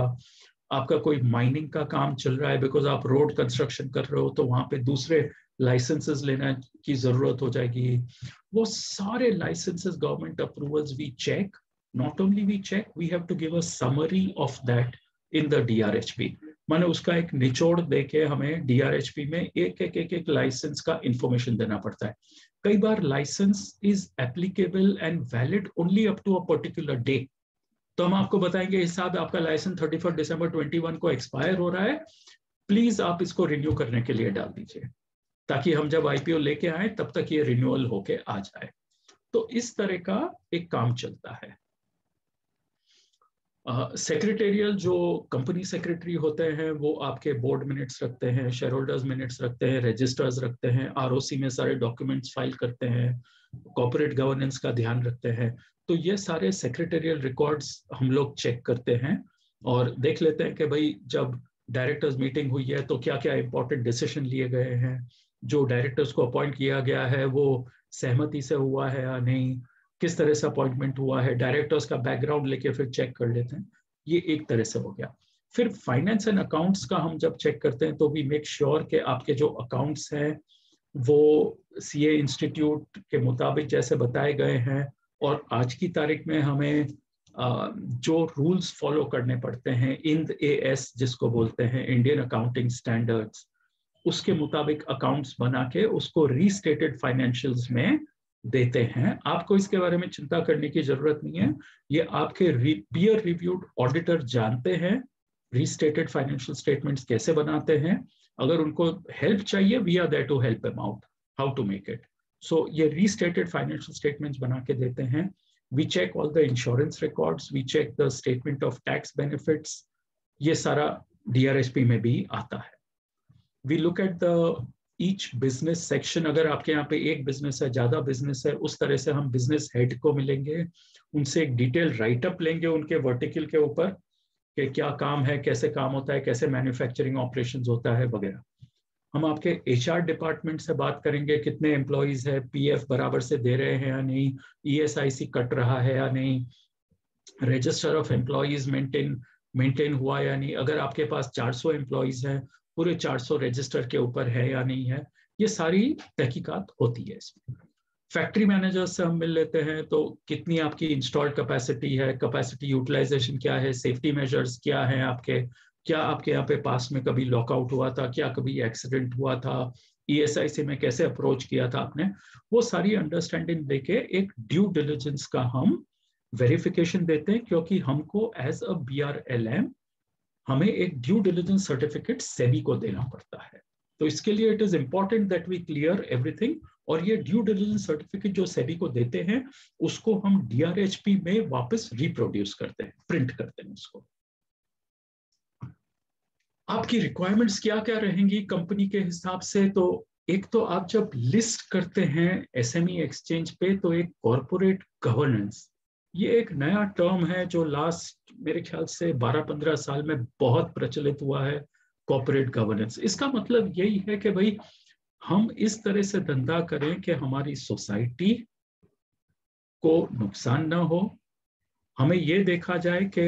आपका कोई माइनिंग का काम चल रहा है बिकॉज आप रोड कंस्ट्रक्शन कर रहे हो तो वहां पे दूसरे लाइसेंसेस लेना की जरूरत हो जाएगी। वो सारे licences, government approvals we check, not only we check, we have to give a summary of that in the DRHP। माने उसका एक निचोड़ देके हमें DRHP में एक लाइसेंस का इंफॉर्मेशन देना पड़ता है। कई बार licence is applicable and valid only up to a particular day, तो हम आपको बताएंगे साहब आपका लाइसेंस 31 दिसंबर 21 को एक्सपायर हो रहा है, प्लीज आप इसको रिन्यू करने के लिए डाल दीजिए, ताकि हम जब IPO लेके आए तब तक ये रिन्यूअल होके आ जाए। तो इस तरह का एक काम चलता है। सेक्रेटेरियल जो कंपनी सेक्रेटरी होते हैं वो आपके बोर्ड मिनट्स रखते हैं, शेयर होल्डर्स मिनट्स रखते हैं, रजिस्टर्स रखते हैं, ROC में सारे डॉक्यूमेंट्स फाइल करते हैं, कॉर्पोरेट गवर्नेंस का ध्यान रखते हैं। तो ये सारे सेक्रेटेरियल रिकॉर्ड्स हम लोग चेक करते हैं और देख लेते हैं कि भाई जब डायरेक्टर्स मीटिंग हुई है तो क्या क्या इंपॉर्टेंट डिसीजन लिए गए हैं, जो डायरेक्टर्स को अपॉइंट किया गया है वो सहमति से हुआ है या नहीं, किस तरह से अपॉइंटमेंट हुआ है, डायरेक्टर्स का बैकग्राउंड लेके फिर चेक कर लेते हैं। ये एक तरह से हो गया। फिर फाइनेंस एंड अकाउंट्स का हम जब चेक करते हैं तो वी मेक श्योर कि आपके जो अकाउंट्स हैं वो CA इंस्टीट्यूट के मुताबिक जैसे बताए गए हैं, और आज की तारीख में हमें जो रूल्स फॉलो करने पड़ते हैं, IND AS जिसको बोलते हैं, इंडियन अकाउंटिंग स्टैंडर्ड्स, उसके मुताबिक अकाउंट्स बना के उसको रीस्टेटेड फाइनेंशियल्स में देते हैं। आपको इसके बारे में चिंता करने की जरूरत नहीं है, ये आपके पीयर रिव्यूड ऑडिटर जानते हैं रीस्टेटेड फाइनेंशियल स्टेटमेंट्स कैसे बनाते हैं। अगर उनको हेल्प चाहिए, we are there to help them out how to make it. So ये रीस्टेटेड फाइनेंशियल स्टेटमेंट्स बना के देते हैं। We check all the insurance records, we check the statement of tax benefits, ये सारा DRHP में भी आता है। We look at the each business section, अगर आपके यहाँ पे एक बिजनेस है, ज्यादा बिजनेस है, उस तरह से हम बिजनेस हेड को मिलेंगे, उनसे एक डिटेल राइटअप लेंगे उनके वर्टिकल के ऊपर कि क्या काम है, कैसे काम होता है, कैसे मैन्युफैक्चरिंग ऑपरेशंस होता है वगैरह। हम आपके HR डिपार्टमेंट से बात करेंगे, कितने एम्प्लॉइज है, PF बराबर से दे रहे हैं या नहीं, ESIC कट रहा है या नहीं, रजिस्टर ऑफ एम्प्लॉइज मेंटेन हुआ या नहीं, अगर आपके पास 400 एम्प्लॉइज हैं, पूरे 400 रजिस्टर के ऊपर है या नहीं है, ये सारी तहकीकात होती है इसमें। फैक्ट्री मैनेजर से हम मिल लेते हैं, तो कितनी आपकी इंस्टॉल्ड कैपेसिटी है, कैपेसिटी यूटिलाइजेशन क्या है, सेफ्टी मेजर्स क्या है आपके, क्या आपके यहाँ पे पास में कभी लॉकआउट हुआ था, क्या कभी एक्सीडेंट हुआ था, ESIC में कैसे अप्रोच किया था आपने, वो सारी अंडरस्टैंडिंग देके एक ड्यू डिलिजेंस का हम वेरिफिकेशन देते हैं, क्योंकि हमको एज अ BRLM हमें एक ड्यू डिलिजेंस सर्टिफिकेट सेबी को देना पड़ता है। तो इसके लिए it is important that we clear everything, और ये ड्यू डिलिजेंस सर्टिफिकेट जो सेबी को देते हैं उसको हम DRHP में वापस रिप्रोड्यूस करते हैं, प्रिंट करते हैं उसको। आपकी रिक्वायरमेंट्स क्या क्या रहेंगी कंपनी के हिसाब से, तो एक तो आप जब लिस्ट करते हैं SME एक्सचेंज पे, तो एक कॉर्पोरेट गवर्नेंस, ये एक नया टर्म है जो लास्ट मेरे ख्याल से 12-15 साल में बहुत प्रचलित हुआ है, कॉर्पोरेट गवर्नेंस। इसका मतलब यही है कि भाई हम इस तरह से धंधा करें कि हमारी सोसाइटी को नुकसान ना हो, हमें ये देखा जाए कि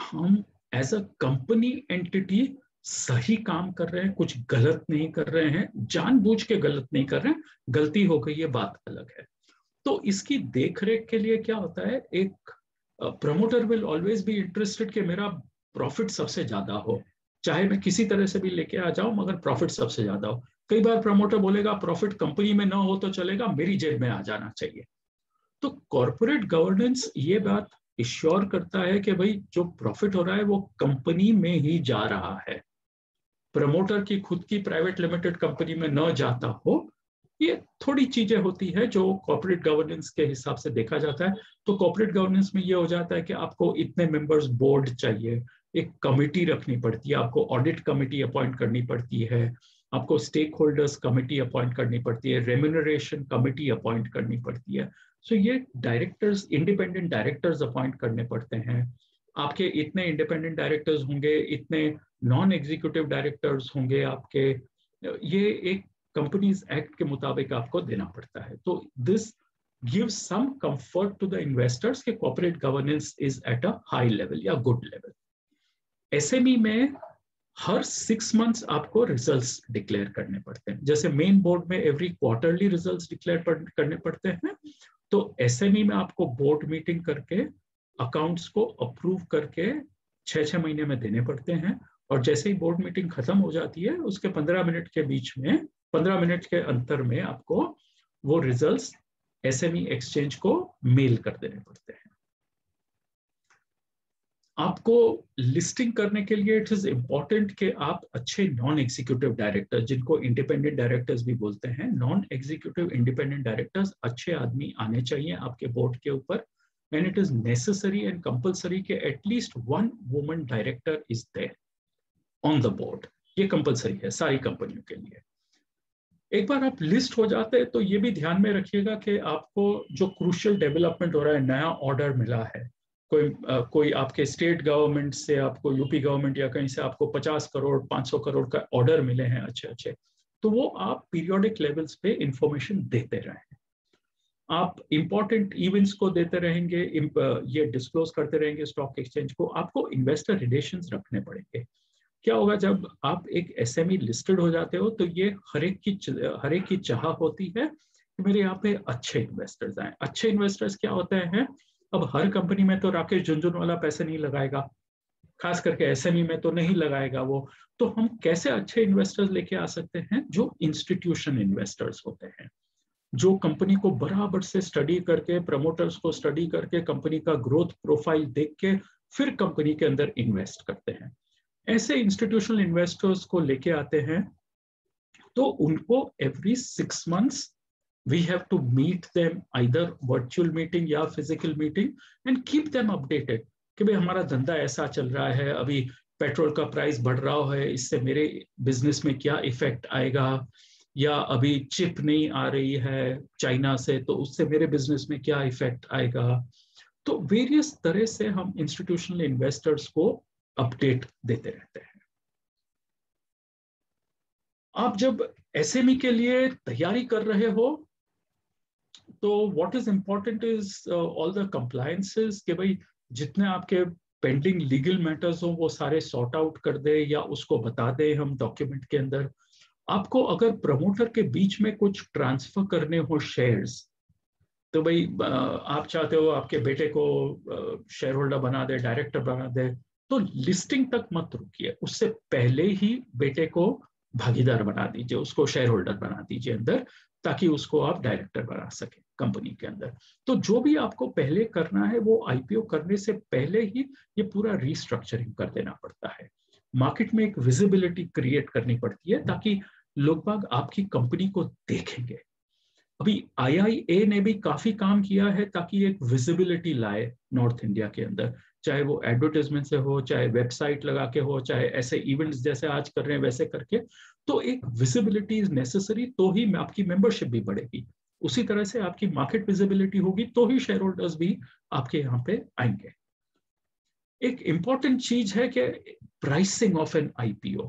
हम एज अ कंपनी एंटिटी सही काम कर रहे हैं, कुछ गलत नहीं कर रहे हैं, जानबूझ के गलत नहीं कर रहे हैं, गलती हो गई ये बात अलग है। तो इसकी देखरेख के लिए क्या होता है, एक promoter will always be interested कि मेरा प्रॉफिट सबसे ज्यादा हो, चाहे मैं किसी तरह से भी लेके आ जाऊं मगर प्रॉफिट सबसे ज्यादा हो। कई बार प्रमोटर बोलेगा प्रॉफिट कंपनी में ना हो तो चलेगा, मेरी जेब में आ जाना चाहिए। तो कॉर्पोरेट गवर्नेंस ये बात इश्योर करता है कि भाई जो प्रॉफिट हो रहा है वो कंपनी में ही जा रहा है, प्रमोटर की खुद की प्राइवेट लिमिटेड कंपनी में न जाता हो। ये थोड़ी चीजें होती है जो कॉर्पोरेट गवर्नेंस के हिसाब से देखा जाता है। तो कॉर्पोरेट गवर्नेंस में ये हो जाता है कि आपको इतने मेंबर्स बोर्ड चाहिए, एक कमिटी रखनी पड़ती है, आपको ऑडिट कमिटी अपॉइंट करनी पड़ती है, आपको स्टेक होल्डर्स कमिटी अपॉइंट करनी पड़ती है, रेम्यूनरेशन कमिटी अपॉइंट करनी पड़ती है। सो ये डायरेक्टर्स, इंडिपेंडेंट डायरेक्टर्स अपॉइंट करने पड़ते हैं। आपके इतने इंडिपेंडेंट डायरेक्टर्स होंगे, इतने नॉन एग्जीक्यूटिव डायरेक्टर्स होंगे आपके, ये एक कंपनीज एक्ट के मुताबिक आपको देना पड़ता है। तो this gives some comfort to the investors कि corporate governance is at a high level या गुड लेवल। SME में हर 6 मंथ्स आपको रिजल्ट्स डिक्लेयर करने पड़ते हैं। जैसे मेन बोर्ड में एवरी क्वार्टरली रिजल्ट्स डिक्लेयर करने पड़ते हैं, तो SME में आपको बोर्ड मीटिंग करके अकाउंट्स को अप्रूव करके 6-6 महीने में देने पड़ते हैं। और जैसे ही बोर्ड मीटिंग खत्म हो जाती है उसके 15 मिनट के बीच में, 15 मिनट के अंतर में आपको वो रिजल्ट्स SME एक्सचेंज को मेल कर देने पड़ते हैं। आपको लिस्टिंग करने के लिए इट इज इंपॉर्टेंट कि आप अच्छे नॉन एग्जीक्यूटिव डायरेक्टर, जिनको इंडिपेंडेंट डायरेक्टर्स भी बोलते हैं, नॉन एग्जीक्यूटिव इंडिपेंडेंट डायरेक्टर्स अच्छे आदमी आने चाहिए आपके बोर्ड के ऊपर। And it is necessary and compulsory कि at least 1 woman director is there on the board. ये कंपल्सरी है सारी कंपनियों के लिए। एक बार आप लिस्ट हो जाते हैं तो ये भी ध्यान में रखिएगा कि आपको जो क्रूशियल डेवलपमेंट हो रहा है, नया ऑर्डर मिला है, कोई आपके स्टेट गवर्नमेंट से, आपको यूपी गवर्नमेंट या कहीं से आपको 50 करोड़ 500 करोड़ का ऑर्डर मिले हैं अच्छे अच्छे, तो वो आप पीरियोडिक लेवल्स पे इंफॉर्मेशन देते रहें। आप इंपॉर्टेंट इवेंट्स को देते रहेंगे, ये डिस्क्लोज करते रहेंगे स्टॉक एक्सचेंज को। आपको इन्वेस्टर रिलेशंस रखने पड़ेंगे। क्या होगा जब आप एक SME लिस्टेड हो जाते हो, तो ये हर एक की चाह होती है कि मेरे यहाँ पे अच्छे इन्वेस्टर्स आए। अच्छे इन्वेस्टर्स क्या होते हैं, अब हर कंपनी में तो राकेश झुनझुनवाला पैसे नहीं लगाएगा, खास करके SME में तो नहीं लगाएगा वो। तो हम कैसे अच्छे इन्वेस्टर्स लेके आ सकते हैं, जो इंस्टीट्यूशन इन्वेस्टर्स होते हैं, जो कंपनी को बराबर से स्टडी करके, प्रमोटर्स को स्टडी करके, कंपनी का ग्रोथ प्रोफाइल देख के फिर कंपनी के अंदर इन्वेस्ट करते हैं। ऐसे इंस्टीट्यूशनल इन्वेस्टर्स को लेके आते हैं, तो उनको every 6 months we have to meet them, either virtual meeting या physical meeting, and keep them updated कि भाई हमारा धंधा ऐसा चल रहा है, अभी पेट्रोल का प्राइस बढ़ रहा है, इससे मेरे बिजनेस में क्या इफेक्ट आएगा, या अभी चिप नहीं आ रही है चाइना से तो उससे मेरे बिजनेस में क्या इफेक्ट आएगा। तो वेरियस तरह से हम इंस्टीट्यूशनल इन्वेस्टर्स को अपडेट देते रहते हैं। आप जब SME के लिए तैयारी कर रहे हो, तो what is important is all the compliances, कि भाई जितने आपके पेंडिंग लीगल मैटर्स हो वो सारे सॉर्ट आउट कर दे या उसको बता दे हम डॉक्यूमेंट के अंदर। आपको अगर प्रमोटर के बीच में कुछ ट्रांसफर करने हो शेयर्स, तो भाई आप चाहते हो आपके बेटे को शेयर होल्डर बना दे, डायरेक्टर बना दे, तो लिस्टिंग तक मत रुकिए, उससे पहले ही बेटे को भागीदार बना दीजिए, उसको शेयर होल्डर बना दीजिए अंदर, ताकि उसको आप डायरेक्टर बना सके कंपनी के अंदर। तो जो भी आपको पहले करना है वो आईपीओ करने से पहले ही ये पूरा रिस्ट्रक्चरिंग कर देना पड़ता है। मार्केट में एक विजिबिलिटी क्रिएट करनी पड़ती है ताकि लोग बाग आपकी कंपनी को देखेंगे। अभी आईआईए ने भी काफी काम किया है ताकि एक विजिबिलिटी लाए नॉर्थ इंडिया के अंदर, चाहे वो एडवर्टाइजमेंट से हो, चाहे वेबसाइट लगा के हो, चाहे ऐसे इवेंट्स जैसे आज कर रहे हैं वैसे करके। तो एक विजिबिलिटी इज नेसेसरी, तो ही आपकी मेंबरशिप भी बढ़ेगी। उसी तरह से आपकी मार्केट विजिबिलिटी होगी तो ही शेयर होल्डर्स भी आपके यहाँ पे आएंगे। एक इंपॉर्टेंट चीज है कि प्राइसिंग ऑफ एन आईपीओ,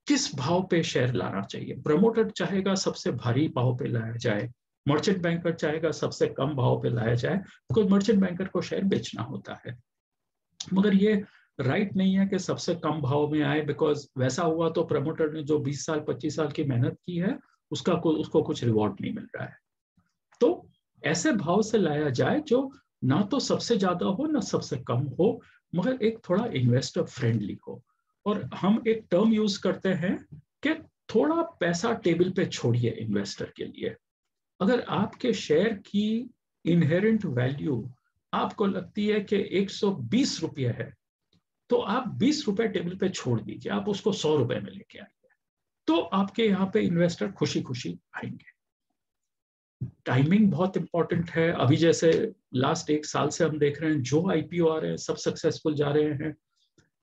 किस भाव पे शेयर लाना चाहिए। प्रमोटर चाहेगा सबसे भारी भाव पे लाया जाए, मर्चेंट बैंकर चाहेगा सबसे कम भाव पे लाया जाए, बिकॉज मर्चेंट बैंकर को शेयर बेचना होता है। मगर ये राइट नहीं है कि सबसे कम भाव में आए, बिकॉज वैसा हुआ तो प्रमोटर ने जो 20 साल 25 साल की मेहनत की है उसको कुछ रिवॉर्ड नहीं मिल रहा है। तो ऐसे भाव से लाया जाए जो ना तो सबसे ज्यादा हो ना सबसे कम हो, मगर एक थोड़ा इन्वेस्टर फ्रेंडली हो। और हम एक टर्म यूज करते हैं कि थोड़ा पैसा टेबल पे छोड़िए इन्वेस्टर के लिए। अगर आपके शेयर की इनहेरेंट वैल्यू आपको लगती है कि 120 रुपये है, तो आप 20 रुपए टेबल पे छोड़ दीजिए, आप उसको 100 रुपए में लेके आइए, तो आपके यहाँ पे इन्वेस्टर खुशी खुशी आएंगे। टाइमिंग बहुत इंपॉर्टेंट है। अभी जैसे लास्ट 1 साल से हम देख रहे हैं जो आईपीओ आ रहे हैं सब सक्सेसफुल जा रहे हैं।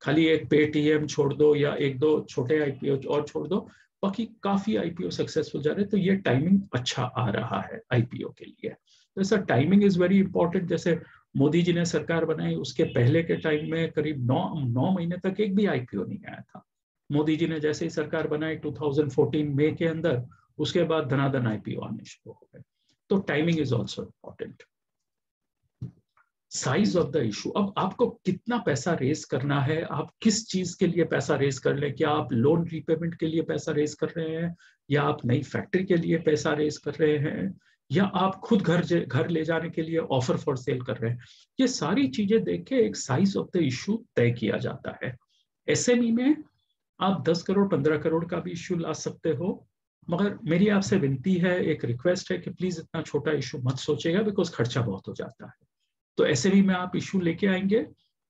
खाली एक पेटीएम छोड़ दो या 1-2 छोटे आईपीओ और छोड़ दो, बाकी काफी आईपीओ सक्सेसफुल जा रहे हैं। तो ये टाइमिंग अच्छा आ रहा है आईपीओ के लिए। तो ऐसा टाइमिंग इज वेरी इंपॉर्टेंट। जैसे मोदी जी ने सरकार बनाई, उसके पहले के टाइम में करीब 9 महीने तक एक भी आईपीओ नहीं आया था। मोदी जी ने जैसे ही सरकार बनाई 2014 मई के अंदर, उसके बाद धनाधन आईपीओ आने शुरू हो गए। तो timing is also important. Size of the issue, अब आपको कितना पैसा रेज करना है, आप किस चीज के लिए पैसा रेज कर ले, क्या आप लोन रीपेमेंट के लिए पैसा रेज कर रहे हैं, या आप नई फैक्ट्री के लिए पैसा रेज कर रहे हैं, या आप खुद घर ले जाने के लिए ऑफर फॉर सेल कर रहे हैं। ये सारी चीजें देख के एक साइज ऑफ द इशू तय किया जाता है। एसएमई में आप 10 करोड़ 15 करोड़ का भी इशू ला सकते हो, मगर मेरी आपसे विनती है, एक रिक्वेस्ट है कि प्लीज इतना छोटा इशू मत सोचेगा, बिकॉज खर्चा बहुत हो जाता है। तो एसएमई में आप इशू लेके आएंगे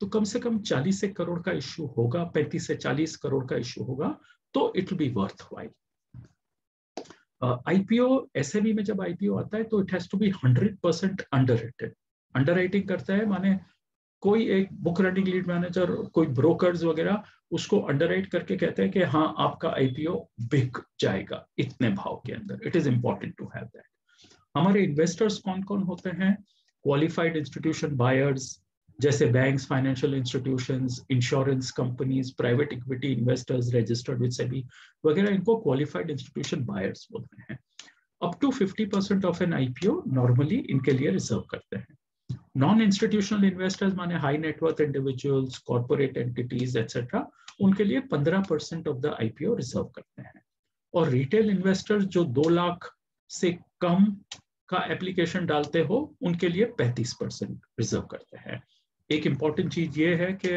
तो कम से कम 40 करोड़ का इशू होगा, 35 से 40 करोड़ का इशू होगा, तो it will be worthwhile. IPO SME में जब आईपीओ आता है तो it has to be 100% underwrited. Underwriting करता है माने कोई एक बुक रनिंग लीड मैनेजर, कोई ब्रोकर्स वगैरह उसको अंडरराइट करके कहते हैं कि हाँ आपका आईपीओ बिक जाएगा इतने भाव के अंदर। It is important to have that. हमारे इन्वेस्टर्स कौन कौन होते हैं? क्वालिफाइड इंस्टीट्यूशन बायर्स, जैसे banks, financial institutions, insurance companies, private equity investors registered with SEBI वगैरह, इनको क्वालिफाइड इंस्टीट्यूशन बायर्स बोलते हैं। Up to 50% of an IPO normally इनके लिए रिजर्व करते हैं। नॉन इंस्टीट्यूशनल इन्वेस्टर्स माने high net worth individuals, corporate entities etcetera, उनके लिए 15% ऑफ द आईपीओ रिजर्व करते हैं। और रिटेल इन्वेस्टर्स जो 2 लाख से कम का एप्लीकेशन डालते हो, उनके लिए 35% रिजर्व करते हैं। एक इंपॉर्टेंट चीज ये है कि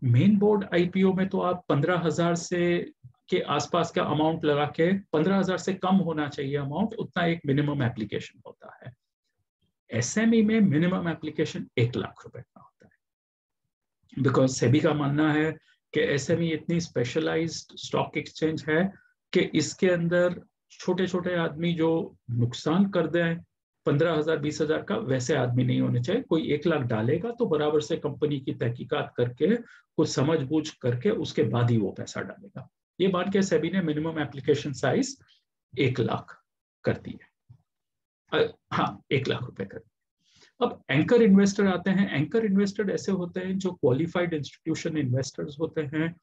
मेन बोर्ड आईपीओ में तो आप 15,000 से के आसपास का अमाउंट लगा के, 15,000 से कम होना चाहिए अमाउंट, उतना एक मिनिमम एप्लीकेशन होता है। एसएमई में मिनिमम एप्लीकेशन 1 लाख रुपए का होता है, बिकॉज सेबी का मानना है कि एसएमई इतनी स्पेशलाइज्ड स्टॉक एक्सचेंज है कि इसके अंदर छोटे छोटे आदमी जो नुकसान कर दें 15,000 20,000 का, वैसे आदमी नहीं होने चाहिए। कोई 1 लाख डालेगा तो बराबर से कंपनी की तहकीकात करके, कुछ समझबूझ करके, उसके बाद ही वो पैसा डालेगा। ये मान के सेबी ने मिनिमम एप्लीकेशन साइज 1 लाख कर दी है। हाँ, 1 लाख रुपए कर दिए। अब एंकर इन्वेस्टर आते हैं। एंकर इन्वेस्टर ऐसे होते हैं जो क्वालिफाइड इंस्टीट्यूशन इन्वेस्टर्स होते हैं,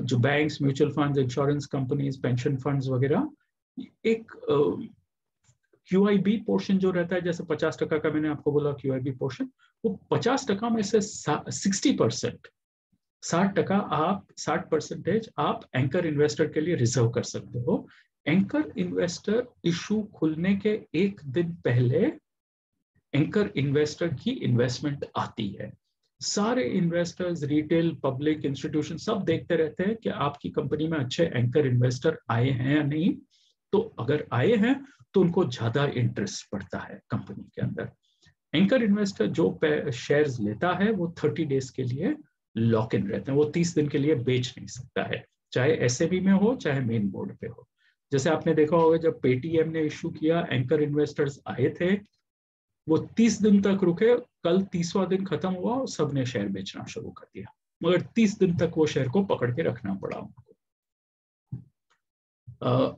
जो banks, mutual funds, insurance companies, pension funds वगैरह। एक क्यूआईबी पोर्शन जो रहता है, जैसे 50% का मैंने आपको बोला क्यूआईबी पोर्शन, वो 50% में से 60% 60% आप एंकर इन्वेस्टर के लिए रिजर्व कर सकते हो। एंकर इन्वेस्टर इशू खुलने के एक दिन पहले एंकर इन्वेस्टर की इन्वेस्टमेंट आती है। सारे इन्वेस्टर्स, रिटेल, पब्लिक, इंस्टीट्यूशन सब देखते रहते हैं कि आपकी कंपनी में अच्छे एंकर इन्वेस्टर आए हैं या नहीं। तो अगर आए हैं तो उनको ज्यादा इंटरेस्ट पड़ता है कंपनी के अंदर। एंकर इन्वेस्टर जो शेयर्स लेता है वो 30 डेज के लिए लॉक इन रहते हैं, वो 30 दिन के लिए बेच नहीं सकता है, चाहे एसएबी में हो चाहे मेन बोर्ड पे हो। जैसे आपने देखा होगा जब पेटीएम ने इशू किया, एंकर इन्वेस्टर्स आए थे, वो 30 दिन तक रुके, कल 30वां दिन खत्म हुआ और सबने शेयर बेचना शुरू कर दिया, मगर 30 दिन तक वो शेयर को पकड़ के रखना पड़ा उनको।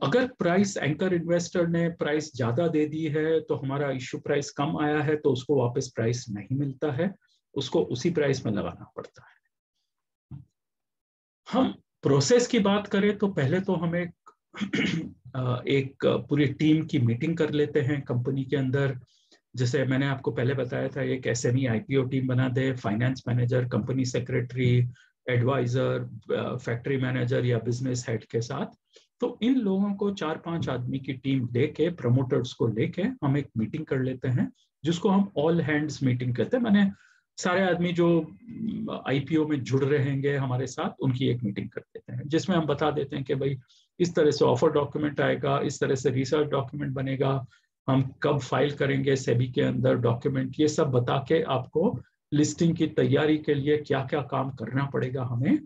अगर प्राइस, एंकर इन्वेस्टर ने प्राइस ज्यादा दे दी है तो हमारा इश्यू प्राइस कम आया है तो उसको वापस प्राइस नहीं मिलता है, उसको उसी प्राइस में लगाना पड़ता है। हम प्रोसेस की बात करें तो पहले तो हम एक पूरी टीम की मीटिंग कर लेते हैं कंपनी के अंदर। जैसे मैंने आपको पहले बताया था, एक एसएमई आईपीओ टीम बना दे, finance manager, company secretary, advisor, factory manager या बिजनेस हेड के साथ। तो इन लोगों को 4-5 आदमी की टीम लेके, प्रमोटर्स को लेके हम एक मीटिंग कर लेते हैं जिसको हम ऑल हैंड्स मीटिंग कहते हैं। मैंने सारे आदमी जो आईपीओ में जुड़ रहेंगे हमारे साथ, उनकी एक मीटिंग कर देते हैं जिसमें हम बता देते हैं कि भाई इस तरह से ऑफर डॉक्यूमेंट आएगा, इस तरह से रिसर्च डॉक्यूमेंट बनेगा, हम कब फाइल करेंगे सेबी के अंदर डॉक्यूमेंट, ये सब बता के आपको लिस्टिंग की तैयारी के लिए क्या क्या काम करना पड़ेगा हमें,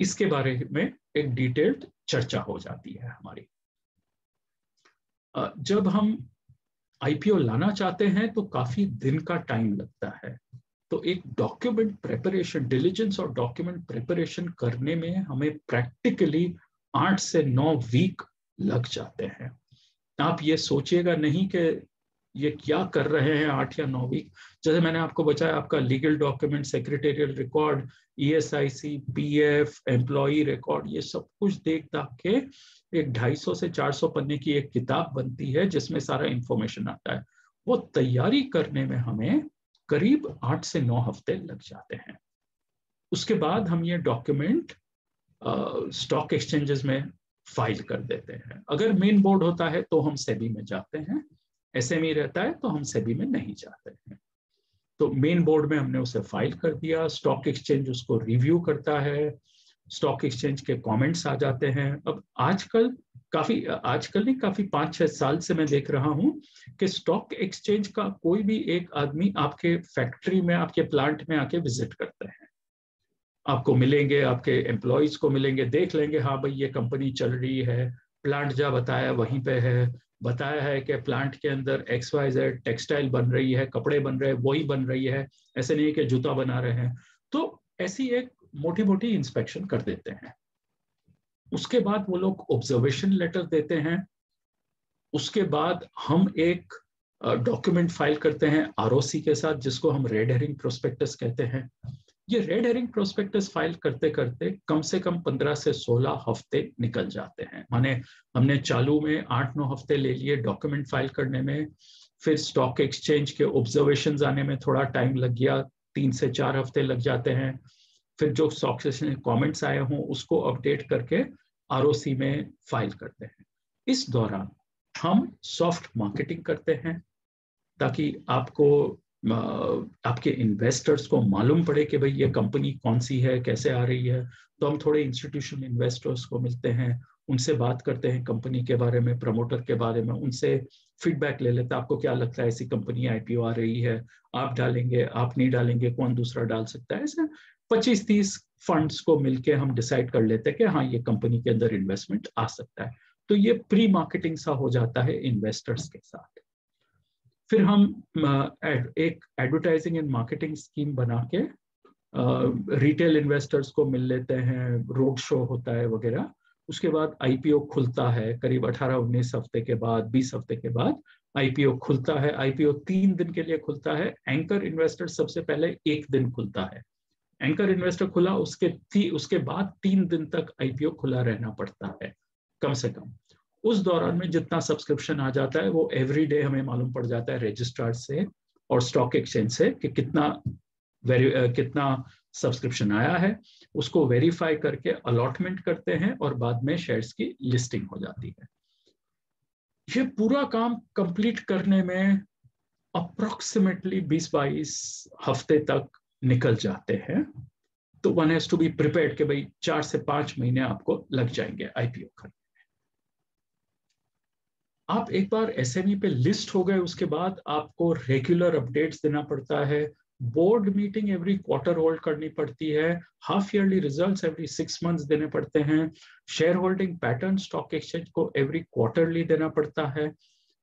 इसके बारे में एक डिटेल्ड चर्चा हो जाती है हमारी। जब हम आईपीओ लाना चाहते हैं तो काफी दिन का टाइम लगता है, तो एक डॉक्यूमेंट प्रिपरेशन, डिलिजेंस और डॉक्यूमेंट प्रिपरेशन करने में हमें प्रैक्टिकली 8 से 9 वीक लग जाते हैं। आप ये सोचिएगा नहीं कि ये क्या कर रहे हैं 8 या 9 वीक। जैसे मैंने आपको बताया, आपका legal document, secretarial record, ESIC, PF, employee record, ये सब कुछ देख दाख के एक 250 से 400 पन्ने की एक किताब बनती है जिसमें सारा इंफॉर्मेशन आता है। वो तैयारी करने में हमें करीब 8 से 9 हफ्ते लग जाते हैं। उसके बाद हम ये डॉक्यूमेंट स्टॉक एक्सचेंजेस में फाइल कर देते हैं। अगर मेन बोर्ड होता है तो हम सेबी में जाते हैं, एसएमई रहता है तो हम सेबी में नहीं जाते हैं। तो मेन बोर्ड में हमने उसे फाइल कर दिया, स्टॉक एक्सचेंज उसको रिव्यू करता है, स्टॉक एक्सचेंज के कमेंट्स आ जाते हैं। अब आजकल नहीं, काफी 5-6 साल से मैं देख रहा हूं कि स्टॉक एक्सचेंज का कोई भी एक आदमी आपके फैक्ट्री में, आपके प्लांट में आके विजिट करते हैं, आपको मिलेंगे, आपके एम्प्लॉयज को मिलेंगे, देख लेंगे हाँ भाई ये कंपनी चल रही है, प्लांट जहाँ बताया वहीं पे है, बताया है कि प्लांट के अंदर XYZ टेक्सटाइल बन रही है, कपड़े बन रहे हैं, वही बन रही है, ऐसे नहीं कि जूता बना रहे हैं। तो ऐसी एक मोटी मोटी इंस्पेक्शन कर देते हैं। उसके बाद वो लोग ऑब्जर्वेशन लेटर देते हैं। उसके बाद हम एक डॉक्यूमेंट फाइल करते हैं आरओसी के साथ, जिसको हम रेड हेरिंग प्रोस्पेक्टस कहते हैं। ये रेड हेरिंग प्रोस्पेक्टस फाइल करते करते कम से कम 15 से 16 हफ्ते निकल जाते हैं। माने हमने चालू में 8-9 हफ्ते ले लिए डॉक्यूमेंट फाइल करने में, फिर स्टॉक एक्सचेंज के ऑब्जर्वेशंस आने में थोड़ा टाइम लग गया, 3 से 4 हफ्ते लग जाते हैं। फिर जो स्टॉक एक्सचेंज कमेंट्स आए हों उसको अपडेट करके आरओसी में फाइल करते हैं। इस दौरान हम सॉफ्ट मार्केटिंग करते हैं ताकि आपके इन्वेस्टर्स को मालूम पड़े कि भाई ये कंपनी कौन सी है, कैसे आ रही है। तो हम थोड़े इंस्टीट्यूशनल इन्वेस्टर्स को मिलते हैं, उनसे बात करते हैं कंपनी के बारे में, प्रमोटर के बारे में, उनसे फीडबैक ले लेते हैं। आपको क्या लगता है ऐसी कंपनी आईपीओ आ रही है, आप डालेंगे, आप नहीं डालेंगे, कौन दूसरा डाल सकता है। ऐसे 25-30 फंड्स को मिलके हम डिसाइड कर लेते हैं कि हाँ ये कंपनी के अंदर इन्वेस्टमेंट आ सकता है। तो ये प्री मार्केटिंग सा हो जाता है इन्वेस्टर्स के साथ। फिर हम एक एडवर्टाइजिंग एंड मार्केटिंग स्कीम बना के रिटेल इन्वेस्टर्स को मिल लेते हैं, रोड शो होता है वगैरह। उसके बाद आईपीओ खुलता है करीब 18-19 हफ्ते के बाद, 20 हफ्ते के बाद आईपीओ खुलता है। आईपीओ 3 दिन के लिए खुलता है। एंकर इन्वेस्टर सबसे पहले 1 दिन खुलता है। एंकर इन्वेस्टर खुला, उसके बाद 3 दिन तक आईपीओ खुला रहना पड़ता है कम से कम। उस दौरान में जितना सब्सक्रिप्शन आ जाता है वो एवरी डे हमें मालूम पड़ जाता है रजिस्ट्रार से और स्टॉक एक्सचेंज से कि कितना सब्सक्रिप्शन आया है, उसको वेरीफाई करके अलॉटमेंट करते हैं और बाद में शेयर्स की लिस्टिंग हो जाती है। ये पूरा काम कंप्लीट करने में अप्रोक्सीमेटली 20-22 हफ्ते तक निकल जाते हैं। तो one has to be prepared कि भाई 4 से 5 महीने आपको लग जाएंगे आईपीओ करने में। आप एक बार एसएमई पे लिस्ट हो गए, उसके बाद आपको रेगुलर अपडेट्स देना पड़ता है, board meeting every quarter hold करनी पड़ती है, half yearly results every 6 months देने पड़ते हैं, share holding pattern stock exchange को एवरी क्वार्टरली देना पड़ता है,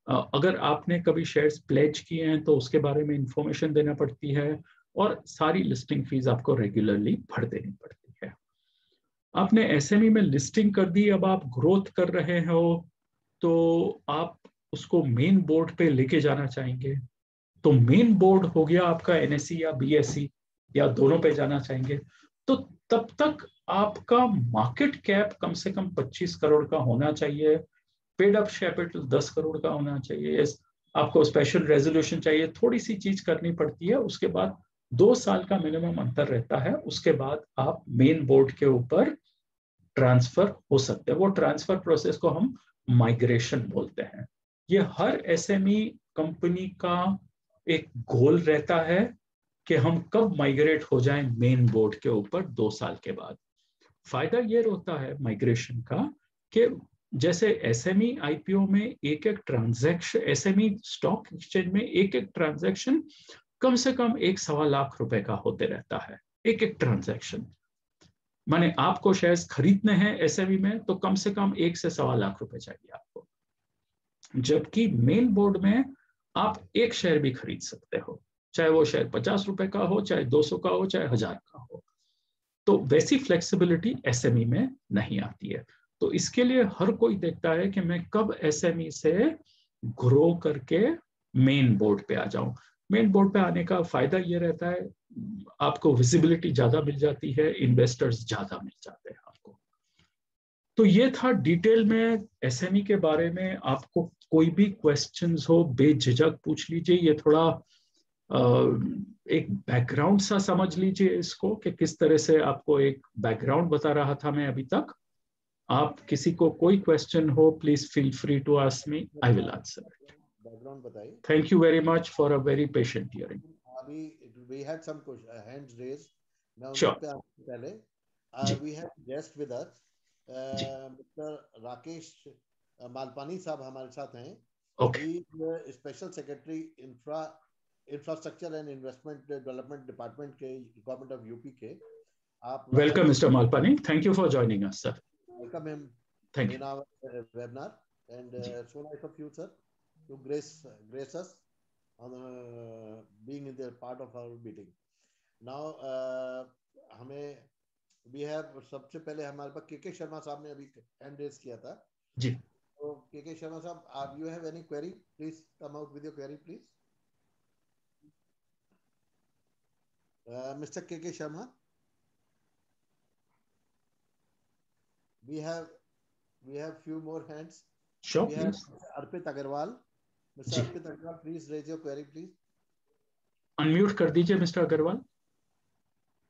अगर आपने कभी शेयर्स प्लेज किए हैं तो उसके बारे में इंफॉर्मेशन देना पड़ती है, और सारी लिस्टिंग फीस आपको रेगुलरली भर देनी पड़ती है। आपने एसएमई में लिस्टिंग कर दी, अब आप ग्रोथ कर रहे हो तो आप उसको मेन बोर्ड पे लेके जाना चाहेंगे। तो मेन बोर्ड हो गया आपका एनएसई या बीएसई या दोनों पे जाना चाहेंगे, तो तब तक आपका मार्केट कैप कम से कम 25 करोड़ का होना चाहिए, पेड अप कैपिटल 10 करोड़ का होना चाहिए, आपको स्पेशल रेजोल्यूशन चाहिए, थोड़ी सी चीज करनी पड़ती है। उसके बाद 2 साल का मिनिमम अंतर रहता है, उसके बाद आप मेन बोर्ड के ऊपर ट्रांसफर हो सकते हैं। वो ट्रांसफर प्रोसेस को हम माइग्रेशन बोलते हैं। ये हर एसएमई कंपनी का एक गोल रहता है कि हम कब माइग्रेट हो जाएं मेन बोर्ड के ऊपर 2 साल के बाद। फायदा ये होता है माइग्रेशन का कि जैसे एसएमई आईपीओ में एक एक ट्रांजैक्शन, एसएमई स्टॉक एक्सचेंज में एक एक ट्रांजैक्शन कम से कम 1.25 लाख रुपए का होते रहता है, एक एक ट्रांजैक्शन। माने आपको शेयर्स खरीदने हैं एसएमई में तो कम से कम 1 से 1.25 लाख रुपए चाहिए आपको, जबकि मेन बोर्ड में आप एक शेयर भी खरीद सकते हो, चाहे वो शेयर 50 रुपए का हो, चाहे 200 का हो, चाहे 1000 का हो। तो वैसी फ्लेक्सिबिलिटी एसएमई में नहीं आती है। तो इसके लिए हर कोई देखता है कि मैं कब एसएमई से ग्रो करके मेन बोर्ड पे आ जाऊं। मेन बोर्ड पे आने का फायदा ये रहता है, आपको विजिबिलिटी ज्यादा मिल जाती है, इन्वेस्टर्स ज्यादा मिल जाते हैं आपको। तो ये था डिटेल में एसएमई के बारे में। आपको कोई भी क्वेश्चंस हो बेझिझक पूछ लीजिए। ये थोड़ा एक बैकग्राउंड सा समझ लीजिए इसको कि किस तरह से आपको एक बैकग्राउंड बता रहा था मैं अभी तक। आप किसी को कोई क्वेश्चन हो please feel free to ask me, I will answer it. Background बताइए। Thank you very much for a very patient hearing. अभी we had some hands raised, मैं उन Sure. पे आने से पहले we had guest with us mister Rakesh Malpani साहब हमारे साथ हैं। Okay. Special secretary infrastructure and investment development department के गवर्नमेंट ऑफ यूपी के। आप welcome mister Malpani, thank you for joining us sir. Welcome him in our webinar and so nice of you sir to grace us on being in the part of our meeting. Now हमें we have सबसे पहले हमारे पास के शर्मा साहब ने अभी hand raise किया था जी। तो के शर्मा साहब, you have any query? Please come out with your query, please. Mr. K. Sharma, we have few more hands. Sure, we please. have Arpit Agarwal. Mr. Arpit Agarwal, please raise your query, please. Unmute कर दीजिए mister Agarwal,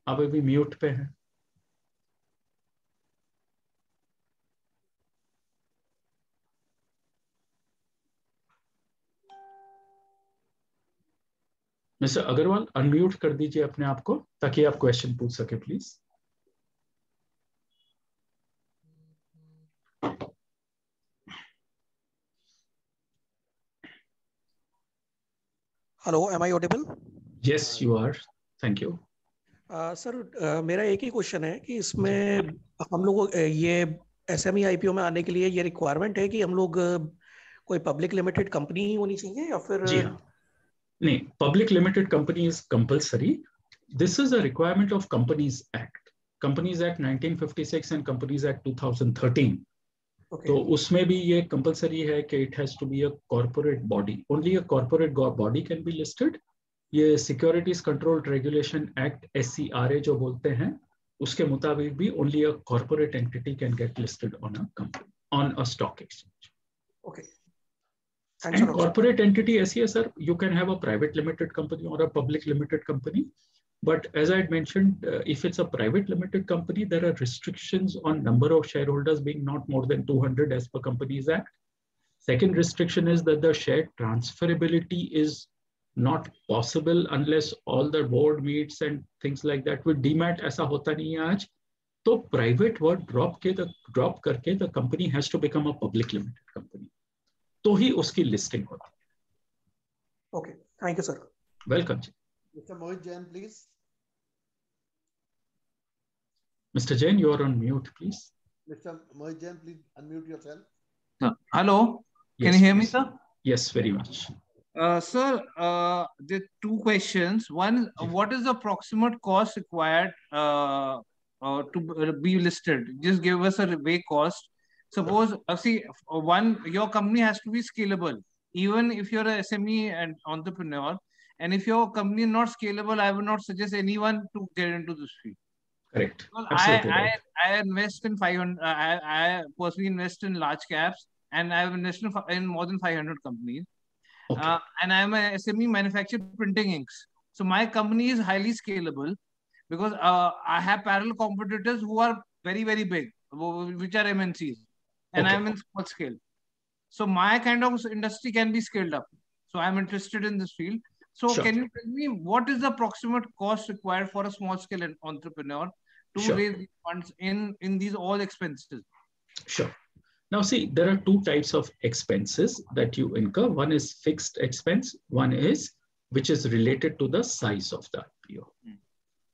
आप अभी mute पे हैं। Mister Agarwal unmute कर दीजिए अपने आप को ताकि आप क्वेश्चन पूछ सके please. Hello, am I audible? Yes you are, thank you. Sir मेरा एक ही क्वेश्चन है कि इसमें हम लोग ये एसएमई आईपीओ में आने के लिए ये रिक्वायरमेंट है कि हम लोग कोई पब्लिक लिमिटेड कंपनी ही होनी चाहिए या फिर? जी हाँ, नहीं, public limited company is compulsory. This is a requirement of companies act, companies act 1956 and companies act 2013। तो उसमें भी ये कंपलसरी है कि it has to be a corporate body, only a corporate body can be listed. ये securities control regulation act SCRA जो बोलते हैं उसके मुताबिक भी only a corporate entity can get listed on a company, on a stock exchange. Okay, and corporate entity ऐसी है sir, you can have a private limited company और a public limited company. But as I had mentioned, if it's a private limited company, there are restrictions on number of shareholders being not more than 200 as per Companies Act. Second restriction is that the share transferability is not possible unless all the board meets and things like that. With DMAT, ऐसा होता नहीं है आज. तो private word drop करके the company has to become a public limited company. तो ही उसकी listing होती है. Okay, thank you, sir. Welcome. Mr. Mohit Jain, please. Mr. Jain, you are on mute, please. Mr. Mohit Jain, please unmute yourself. Hello. Yes, can you hear me, please. sir? Yes, very much. Sir, there are two questions. One, what is the approximate cost required to be listed? Just give us a way cost. Suppose, see, your company has to be scalable. Even if you're a SME and entrepreneur, and if your company is not scalable, I would not suggest anyone to get into this field. Correct. Well, Absolutely right. I invest in 500. I personally invest in large caps, and I have invested in more than 500 companies. Okay. And I am a SME manufactured printing inks. So my company is highly scalable because I have parallel competitors who are very, very big, which are MNCs, and Okay. I am in small scale. So my kind of industry can be scaled up. So I'm interested in this field. So Sure. can you tell me what is the approximate cost required for a small scale entrepreneur to Sure. raise funds in these all expenses? Sure. Now see, there are two types of expenses that you incur. One is fixed expense. One is which is related to the size of the IPO.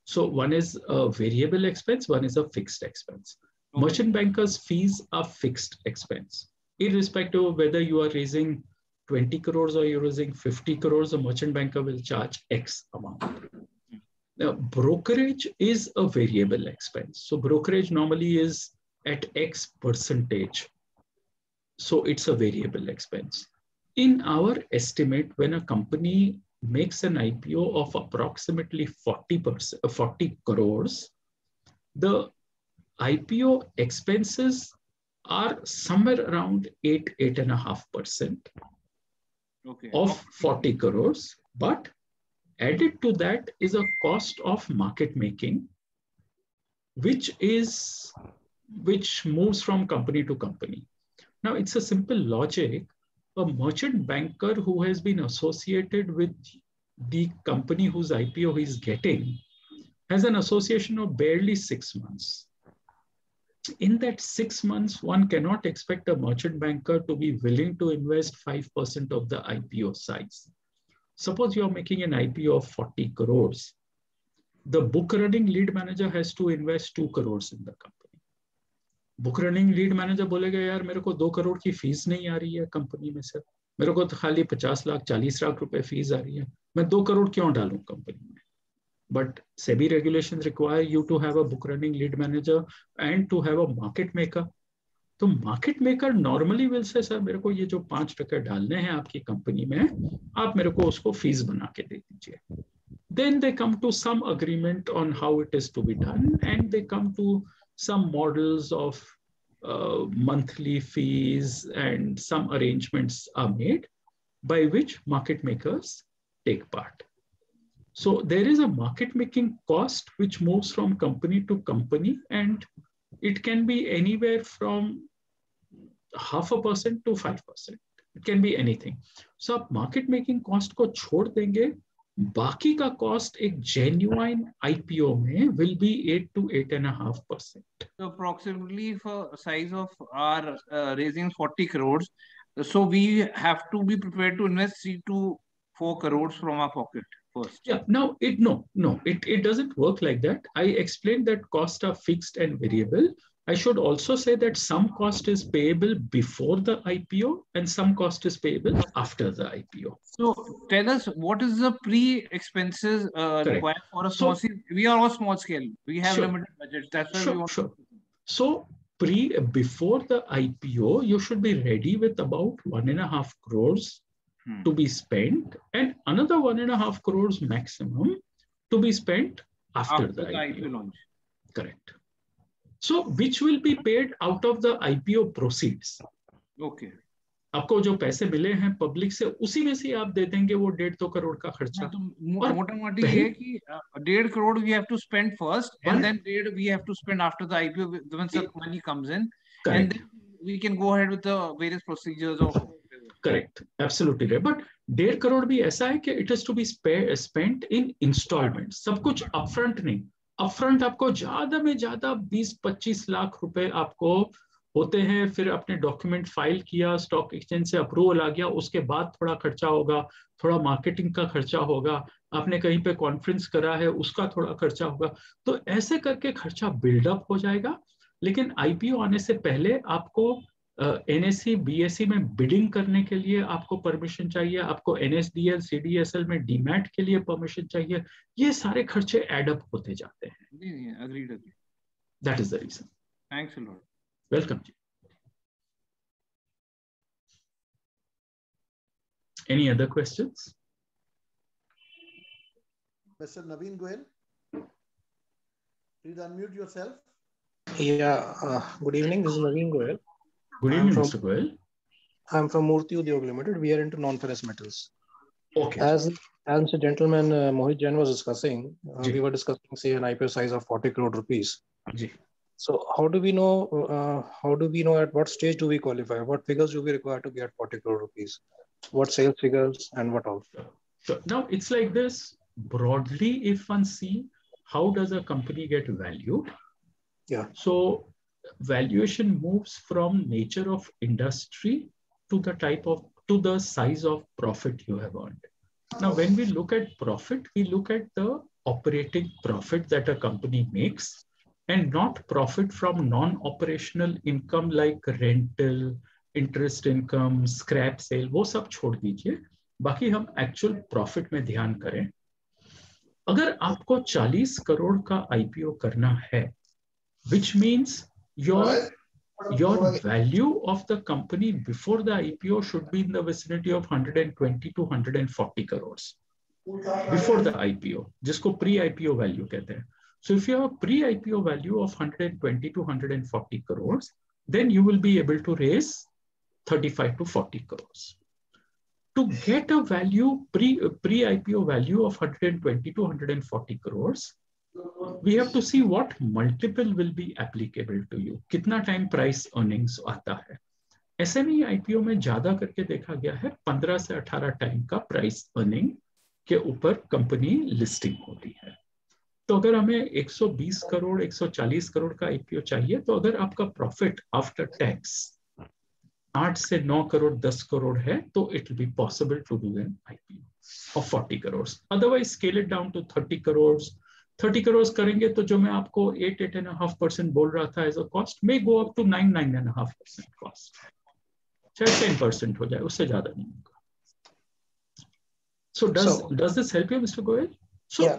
So one is a variable expense. One is a fixed expense. Okay. Merchant bankers' fees are fixed expense. Irrespective of whether you are raising 20 crores or you're raising 50 crores, a merchant banker will charge X amount. Now, brokerage is a variable expense. So brokerage normally is at X percentage. So it's a variable expense. In our estimate, when a company makes an IPO of approximately 40 crores, the IPO expenses are somewhere around 8.5% of 40 crores. But added to that is a cost of market making, which moves from company to company. Now, it's a simple logic. A merchant banker who has been associated with the company whose IPO he's getting has an association of barely 6 months. In that 6 months, one cannot expect a merchant banker to be willing to invest 5% of the IPO size. Suppose you're making an IPO of 40 crores. The book running lead manager has to invest 2 crores in the company. Book running lead manager बोलेगा यार मेरे को 2 करोड़ की fees नहीं आ रही है company में से, मेरे को तो खाली 50 लाख 40 लाख रुपए फीस आ रही है, मैं 2 करोड़ क्यों डालूं कंपनी में? But SEBI regulations require you to have a book running lead manager and to have a market maker. तो market maker normally will say sir मेरे को ये जो 5% डालने हैं आपकी कंपनी में, आप मेरे को उसको फीस बना के दे दीजिए. Then they come to some agreement on how it is to be done, and they come to some models of monthly fees, and some arrangements are made by which market makers take part. So there is a market making cost which moves from company to company, and it can be anywhere from 0.5% to 5%. It can be anything. So आप market making cost को छोड़ देंगे, बाकी का cost एक genuine IPO में will be 8 to 8.5%. So approximately for size of our raising 40 crores, so we have to be prepared to invest 3 to 4 crores from our pocket first. Yeah, now it doesn't work like that. I explained that costs are fixed and variable. I should also say that some cost is payable before the IPO and some cost is payable after the IPO. So tell us, what is the pre-expenses required for a small scale? We are all small scale. We have limited budgets. That's why we want. Sure. So before the IPO, you should be ready with about 1.5 crores to be spent, and another 1.5 crores maximum to be spent after the IPO launch. Correct. So which will be paid out of the IPO proceeds. Okay. आपको जो पैसे मिले हैं public से उसी में से आप दे देंगे वो 1.5-2 करोड़ का खर्चा। तो मोटा मोटी ये है कि 1.5 crore we have to spend first, and then 1.5 we have to spend after the IPO once the money comes in, and then we can go ahead with the various procedures of. Correct, absolutely right. But 1.5 crore भी ऐसा है कि it has to be spent in installment, सब कुछ upfront नहीं। Upfront आपको ज्यादा में ज्यादा 20-25 लाख रुपए आपको होते हैं, फिर आपने डॉक्यूमेंट फाइल किया, स्टॉक एक्सचेंज से अप्रूवल आ गया, उसके बाद थोड़ा खर्चा होगा, थोड़ा मार्केटिंग का खर्चा होगा, आपने कहीं पे कॉन्फ्रेंस करा है उसका थोड़ा खर्चा होगा, तो ऐसे करके खर्चा बिल्डअप हो जाएगा। लेकिन आईपीओ आने से पहले आपको एनएससी बीएससी में बिडिंग करने के लिए आपको परमिशन चाहिए, आपको एनएसडीएल सीडीएसएल में डीमैट के लिए परमिशन चाहिए, ये सारे खर्चे एडअप होते जाते हैं। Agreed. That is the reason. Thanks a lot. Welcome. Any other questions? Mr. Naveen Goyal, please unmute yourself. Yeah, good evening. This is Naveen Goyal. Good evening, Mr. Goyal. I'm from Murthy Udyog Limited. We are into non-ferrous metals. Okay. As the gentleman Mohit Jain was discussing, we were discussing, say, an IPO size of 40 crore rupees. So how do we know? At what stage do we qualify? What figures do we require to get 40 crore rupees? What sales figures and what all? So now it's like this. Broadly, if one see how does a company get valued? Yeah. So valuation moves from nature of industry to the size of profit you have earned. Now, when we look at profit, we look at the operating profit that a company makes, and not profit from non-operational income like rental, interest income, scrap sale, वो सब छोड़ दीजिए, बाकी हम actual profit में ध्यान करें। अगर आपको 40 करोड़ का IPO करना है, which means your value of the company before the IPO should be in the vicinity of 120 to 140 crores before the IPO, जिसको pre-IPO value कहते हैं. So if you have a pre-IPO value of 120 to 140 crores, then you will be able to raise 35 to 40 crores. To get a value, pre-IPO value of 120 to 140 crores, we have to see what multiple will be applicable to you. कितना time price earnings आता है. SME IPO में ज्यादा करके देखा गया है 15 से 18 टाइम का प्राइस अर्निंग के ऊपर कंपनी लिस्टिंग होती है. तो अगर हमें 120 करोड़ 140 करोड़ का IPO चाहिए, तो अगर आपका प्रॉफिट आफ्टर टैक्स 8 से 9 करोड़ 10 करोड़ है, तो it will be possible to do an IPO of 40 crore. Otherwise scale it down to 30 crore. 30 crore करेंगे तो जो मैं आपको 8.5% बोल रहा था as a cost may go up to 9.5% cost, चाहे 10% हो जाए, उससे ज्यादा नहीं होगा. So does this help you, Mr. Goyal? So yeah,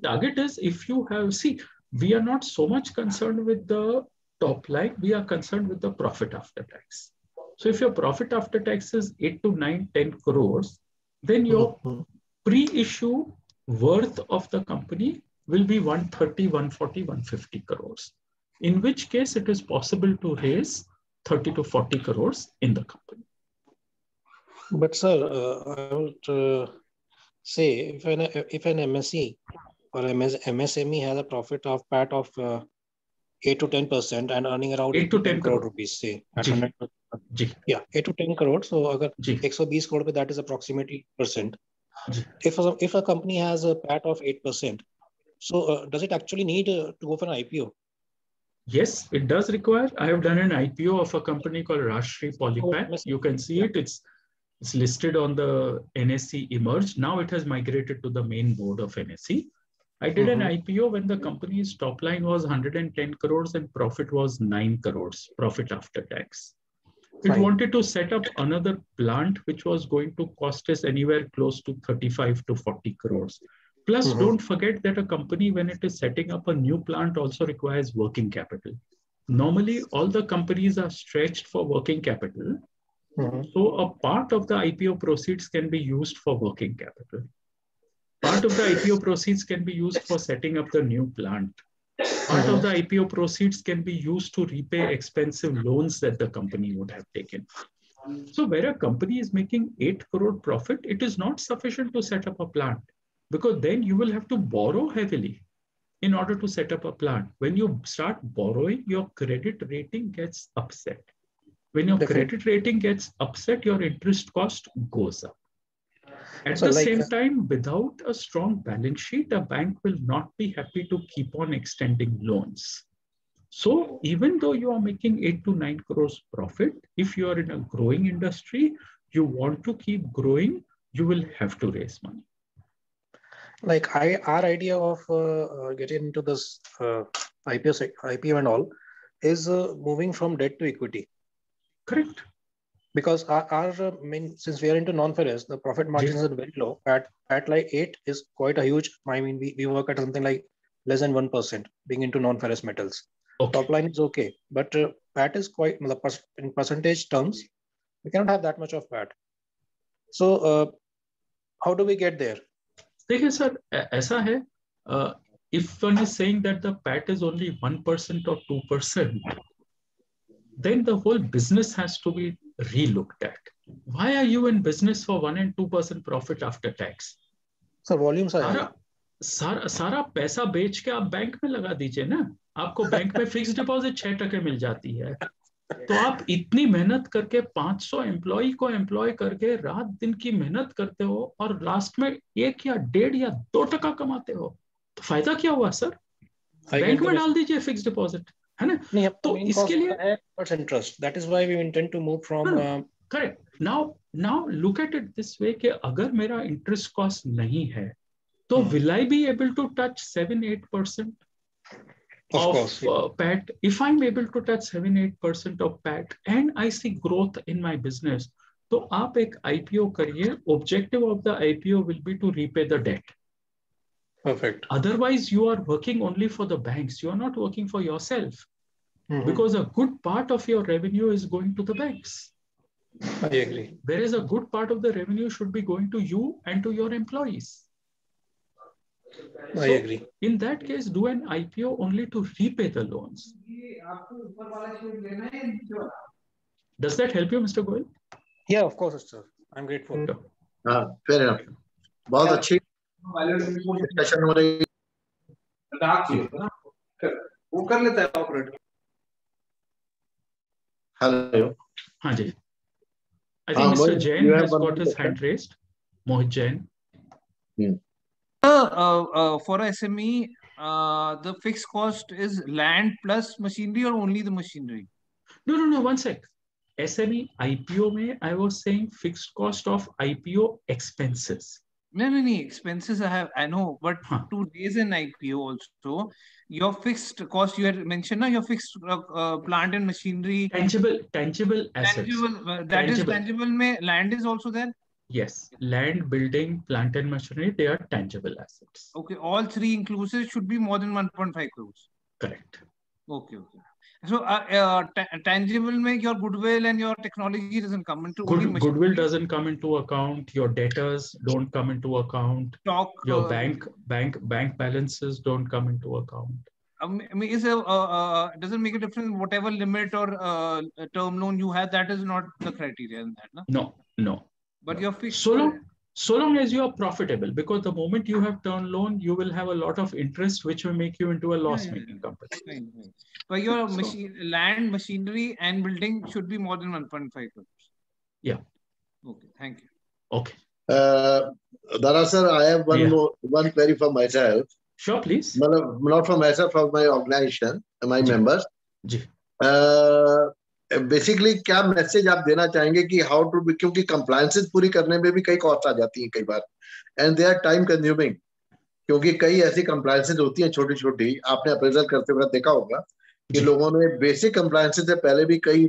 target is if you have, see, we are not so much concerned with the top line, we are concerned with the profit after tax. So if your profit after tax is 8 to 9, 10 crores, then your pre-issue worth of the company will be 130, 140, 150 crores. In which case it is possible to raise 30 to 40 crores in the company. But sir, I would say if an MSE or MSME has a profit of PAT of 8 to 10% and earning around 8 to 10 crore rupees, say at 100%. Yeah, 8 to 10 crore. So agar 120 crore pe, that is approximately %. If a company has a PAT of 8%, so does it actually need to go for an IPO? Yes, it does require. I have done an IPO of a company called Rashtriya Polypack. You can see it. It's listed on the NSE Emerge. Now it has migrated to the main board of NSE. I did an IPO when the company's top line was 110 crores and profit was 9 crores, profit after tax. It wanted to set up another plant, which was going to cost us anywhere close to 35 to 40 crores. Plus, don't forget that a company, when it is setting up a new plant, also requires working capital. Normally, all the companies are stretched for working capital. So a part of the IPO proceeds can be used for working capital. Part of the IPO proceeds can be used for setting up the new plant. Part of the IPO proceeds can be used to repay expensive loans that the company would have taken. So where a company is making 8 crore profit, it is not sufficient to set up a plant, because then you will have to borrow heavily in order to set up a plant. When you start borrowing, your credit rating gets upset. When your credit rating gets upset, your interest cost goes up. At the same time, without a strong balance sheet, a bank will not be happy to keep on extending loans. So even though you are making 8 to 9 crores profit, if you are in a growing industry, you want to keep growing, you will have to raise money. Like our idea of getting into this IPO and all is moving from debt to equity. Correct. Because our main, since we are into non-ferrous, the profit margins are very low. At like 8 is quite a huge. I mean, we work at something like less than 1% being into non-ferrous metals. Okay. Top line is okay, but PAT is quite, in percentage terms, we cannot have that much of PAT. So how do we get there? देखिए sir, ऐसा है, if one is saying that the PAT is only 1% or 2%, then the whole business has to be re-looked at. Why are you in business for 1 and 2% profit after tax? So volumes are सारा पैसा बेच के आप bank में लगा दीजिए ना, आपको बैंक में फिक्स डिपॉजिट 6% मिल जाती है. तो आप इतनी मेहनत करके 500 एम्प्लॉय को एम्प्लॉय करके रात दिन की मेहनत करते हो और लास्ट में 1 या 1.5 या 2% कमाते हो, तो फायदा क्या हुआ सर? बैंक में डाल दीजिए फिक्स डिपॉजिट, है ना? तो इसके लिए interest, that is why we intend to move from. Correct. Now look at it this way कि अगर मेरा इंटरेस्ट कॉस्ट नहीं है, तो will I be able to touch 7-8% of PAT? If I'm able to touch 7-8% of PAT and I see growth in my business, तो आप एक IPO करिए. Objective of the IPO will be to repay the debt. Perfect. Otherwise, you are working only for the banks. You are not working for yourself, because a good part of your revenue is going to the banks. I agree. Whereas a good part of the revenue should be going to you and to your employees. I agree. In that case, do an IPO only to repay the loans. Does that help you, Mr. Goyal? Yeah, of course, sir. I'm grateful. Fair enough. बहुत अच्छी discussion हो रही है. वो कर लेता है operator. Hello. हाँ जी. I think Mr. Jain has got his hand raised. Mohit Jain. For SME, the fixed cost is land plus machinery or only the machinery? No. 1 sec. SME IPO में I was saying fixed cost of IPO expenses. No. Expenses I know, but to raise an IPO also, your fixed cost you had mentioned, your fixed plant and machinery. Tangible assets. Tangible. Mein land is also there. Yes, land, building, plant and machinery, they are tangible assets. Okay, all three inclusive should be more than 1.5 crores. Correct. Okay. So tangible mein your goodwill and your technology doesn't come into goodwill doesn't come into account. Your debtors don't come into account. Stock, your bank balances don't come into account. Doesn't make a difference whatever limit or term loan you have. That is not the criteria in that, no? No. But you're fixed. So long as you are profitable, because the moment you have term loan, you will have a lot of interest, which will make you into a loss-making company. Right. But your land, machinery, and building should be more than 1.5 crores. Yeah. Okay. Thank you. Okay. Dara sir, I have one query for myself. Sure, please. Not for myself, for my organization, my members. Basically क्या message आप देना चाहेंगे कि how to, क्योंकि compliances पूरी करने में भी कई कॉस्ट आ जाती हैं कई बार, and they are time consuming, क्योंकि कई ऐसी कंप्लायंसेस होती हैं छोटी छोटी. आपने अप्रेजल करते हुए देखा होगा कि लोगों ने बेसिक कंप्लायंसेस से पहले भी कई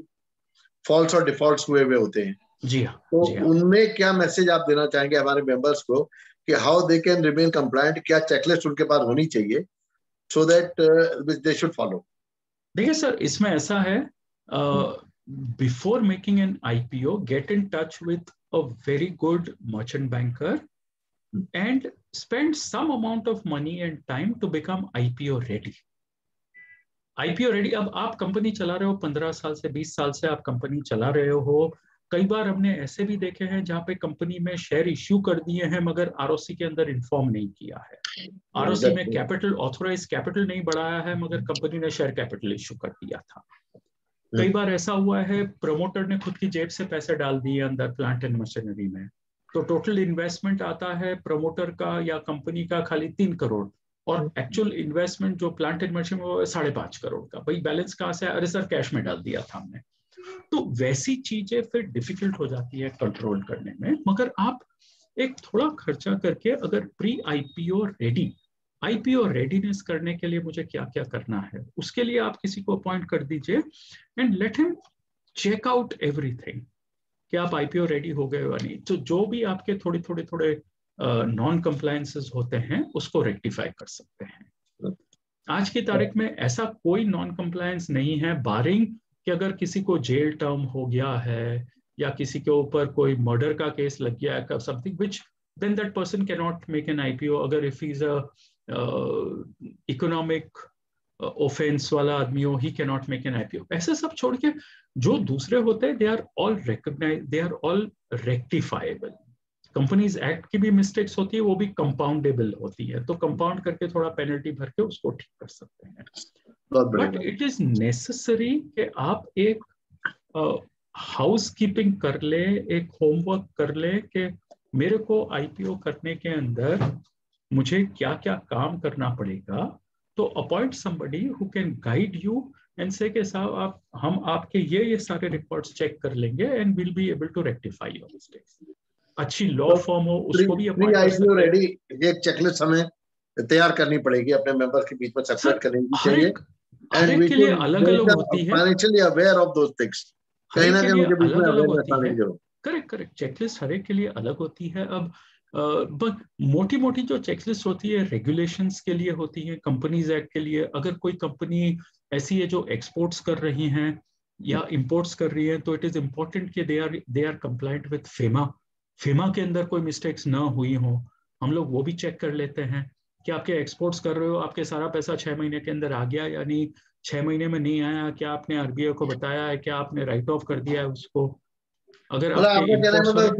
फॉल्स और डिफॉल्ट्स हुए होते हैं. तो उनमें क्या मैसेज आप देना चाहेंगे हमारे मेंबर्स को कि how they can remain compliant, क्या चेकलिस्ट उनके पास होनी चाहिए so that they should follow? देखिए सर, इसमें ऐसा है, before making an IPO, get in touch with a very good merchant banker and spend some amount of money and time to become IPO ready. IPO ready. अब आप company चला रहे हो 15 साल से 20 साल से आप कंपनी चला रहे हो, कई बार हमने ऐसे भी देखे हैं जहां पे कंपनी में शेयर इश्यू कर दिए हैं मगर आरओसी के अंदर इन्फॉर्म नहीं किया है। आरओसी में कैपिटल, ऑथोराइज कैपिटल नहीं बढ़ाया है मगर कंपनी ने शेयर कैपिटल इश्यू कर दिया था। कई बार ऐसा हुआ है प्रमोटर ने खुद की जेब से पैसे डाल दिए अंदर प्लांट एंड मशीनरी में, तो टोटल इन्वेस्टमेंट आता है प्रमोटर का या कंपनी का खाली 3 करोड़ और एक्चुअल इन्वेस्टमेंट जो प्लांट एंड मशीन वो 5.5 करोड़ का। भाई बैलेंस कहाँ से? अरे सर कैश में डाल दिया था हमने। तो वैसी चीजें फिर डिफिकल्ट हो जाती है कंट्रोल करने में। मगर आप एक थोड़ा खर्चा करके अगर pre IPO ready, IPO readiness करने के लिए मुझे क्या क्या करना है, उसके लिए आप किसी को अपॉइंट कर दीजिए and let him check out everything कि आप आईपीओ रेडी हो गए या नहीं। तो जो भी आपके थोड़े नॉन कंप्लायंसेस होते हैं उसको रेक्टिफाई कर सकते हैं। आज की तारीख में ऐसा कोई नॉन कंप्लायंस नहीं है बारिंग कि अगर किसी को जेल टर्म हो गया है या किसी के ऊपर कोई मर्डर का केस लग गया है something which then that person can not make an IPO. अगर if he is a economic offence वाला आदमी हो he can not make an IPO. ऐसे सब छोड़ के जो दूसरे होते हैं they are all recognise, they are all rectifiable. Companies act की भी मिस्टेक्स होती है वो भी कंपाउंडेबल होती है, तो कंपाउंड करके थोड़ा पेनल्टी भर के उसको ठीक कर सकते हैं। बट इट इज नेसेसरी कि आप एक हाउस कीपिंग कर ले, एक होमवर्क कर ले कि मेरे को आईपीओ करने के अंदर मुझे क्या क्या काम करना पड़ेगा। तो appoint somebody who can guide you and say के साहब हम आपके ये सारे रिकॉर्ड्स चेक कर लेंगे and will be able to rectify your mistakes. अच्छी लॉ फॉर्म हो उसको भी अपॉइंट कर सकते हैं। रेडी एक चेकलिस्ट हमें तैयार करनी पड़ेगी, अपने मेंबर्स के बीच में सेपरेट करनी चाहिए हर एक के लिए अलग अलग होती है। Financially aware of those things, कहीं ना कहीं उनके बीच में अवेयरनेस आने की जरूरत। करेक्ट चेकलिस्ट हर एक के लिए अलग होती है। अब बट मोटी मोटी जो चेकलिस्ट होती है रेगुलेशंस के लिए होती है, कंपनीज एक्ट के लिए। अगर कोई कंपनी ऐसी है जो एक्सपोर्ट्स कर रही हैं या इंपोर्ट्स कर रही है तो इट इज इम्पोर्टेंट कि they are compliant with FEMA के अंदर कोई मिस्टेक्स ना हुई हो। हम लोग वो भी चेक कर लेते हैं कि आपके एक्सपोर्ट्स कर रहे हो, आपके सारा पैसा 6 महीने के अंदर आ गया यानी 6 महीने में नहीं आया, क्या आपने आरबीआई को बताया है, क्या आपने राइट ऑफ कर दिया है उसको। अगर आपके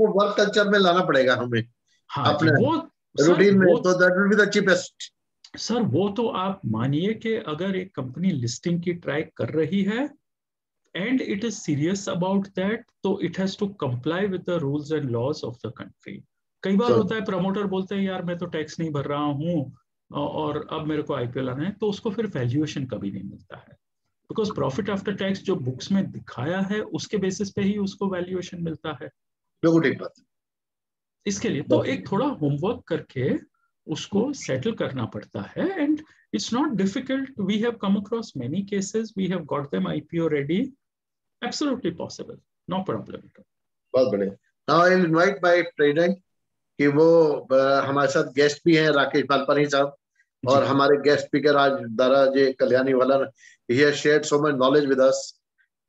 वर्क कल्चर में लाना पड़ेगा हमें। हाँ अपने वो रूटीन में, तो that will be the cheapest. Sir वो तो आप मानिए कि अगर एक कंपनी लिस्टिंग की ट्राई कर रही है and it is serious about that, तो it has to comply with the rules and laws of the country. कई बार होता है प्रमोटर बोलते हैं यार मैं तो टैक्स नहीं भर रहा हूँ और अब मेरे को आईपीओ लाना है, तो उसको फिर वैल्यूएशन कभी नहीं मिलता है बिकॉज प्रॉफिट आफ्टर टैक्स जो बुक्स में दिखाया है उसके बेसिस पे ही उसको वैल्यूएशन मिलता है। बिल्कुल ठीक बात। इसके लिए तो एक थोड़ा होमवर्क करके उसको सेटल करना पड़ता है and it's not difficult. We have come across many cases. We have got them IPO ready. Absolutely possible. No problem. बहुत बढ़िया। Now I'll invite my president कि वो हमारे साथ गेस्ट भी हैं राकेश मालपानी साहब, और हमारे गेस्ट स्पीकर आज दाराजी कल्याणी वाला, he has shared so much knowledge with us.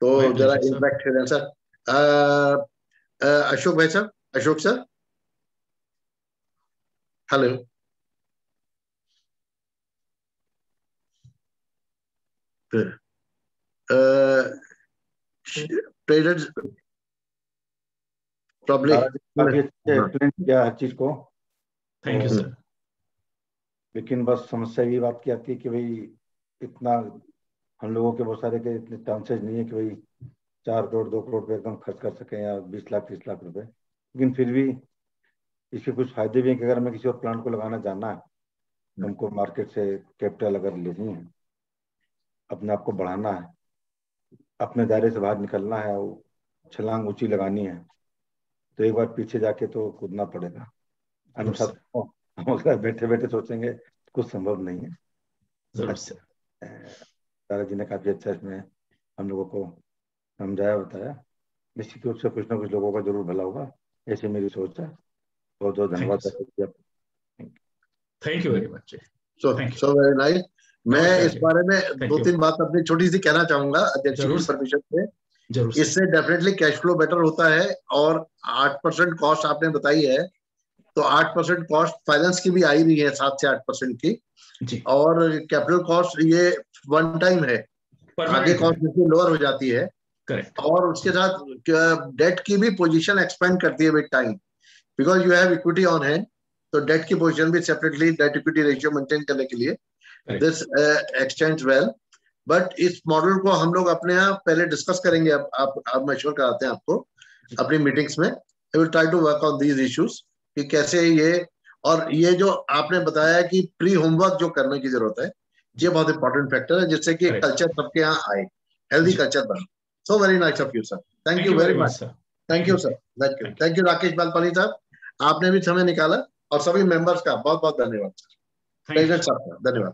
तो जरा इम्पैक्ट है सर। अशोक भाई साहब, अशोक सर, हेलो। एक्सप्लेन किया हर चीज को। Thank you sir. लेकिन बस समस्या ये बात की आती है कि भाई इतना हम लोगों के बहुत सारे के इतने चांसेस नहीं है कि भाई 4 करोड़ 2 करोड़ पे एकदम खर्च कर सकें या 20 लाख 30 लाख रुपए। लेकिन फिर भी इसके कुछ फायदे भी हैं कि अगर हमें किसी और प्लांट को लगाना जाना है, हमको मार्केट से कैपिटल अगर लेनी है, अपने आप को बढ़ाना है, अपने दायरे से बाहर निकलना है, वो छलांग ऊंची लगानी है, तो एक बार पीछे जाके तो कूदना पड़ेगा। अनुसार हम अगर बैठे बैठे सोचेंगे कुछ संभव नहीं है। दादाजी ने काफी अच्छा इसमें हम लोगों को समझाया बताया। निश्चित रूप से कुछ ना कुछ लोगों का जरूर भला होगा, ऐसी मेरी सोच है। बहुत बहुत धन्यवाद। Thank you very much. So very nice. मैं इस बारे में 2-3 बात अपनी छोटी सी कहना चाहूंगा अध्यक्ष की परमिशन से। इससे डेफिनेटली कैश फ्लो बेटर होता है, और 8% कॉस्ट आपने बताई है, तो 8% कॉस्ट फाइनेंस की भी आई रही है 7 से 8% की जी। और कैपिटल कॉस्ट ये वन टाइम है, आगे कॉस्ट लोअर हो जाती है। करेक्ट। और उसके साथ डेट की भी पोजीशन एक्सपेंड करती है with time, because you have equity on hand, तो डेट की पोजीशन भी separately debt equity ratio maintain करने के लिए दिस एक्सटेंड्स वेल। बट इस मॉडल को हम लोग अपने यहाँ पहले डिस्कस करेंगे, अब मशवरा कराते हैं आपको अपनी मीटिंग्स में। I will try to work on these issues कि कैसे ये, और ये जो आपने बताया कि प्री होमवर्क जो करने की जरूरत है, ये बहुत इंपॉर्टेंट फैक्टर है, जिससे कि कल्चर सबके यहाँ आए, हेल्दी कल्चर बने। So very nice of you sir, thank you very much, thank you sir, thank you Rakesh Balpani sahab, आपने भी समय निकाला, और सभी मेंबर्स का बहुत बहुत धन्यवाद सर, धन्यवाद।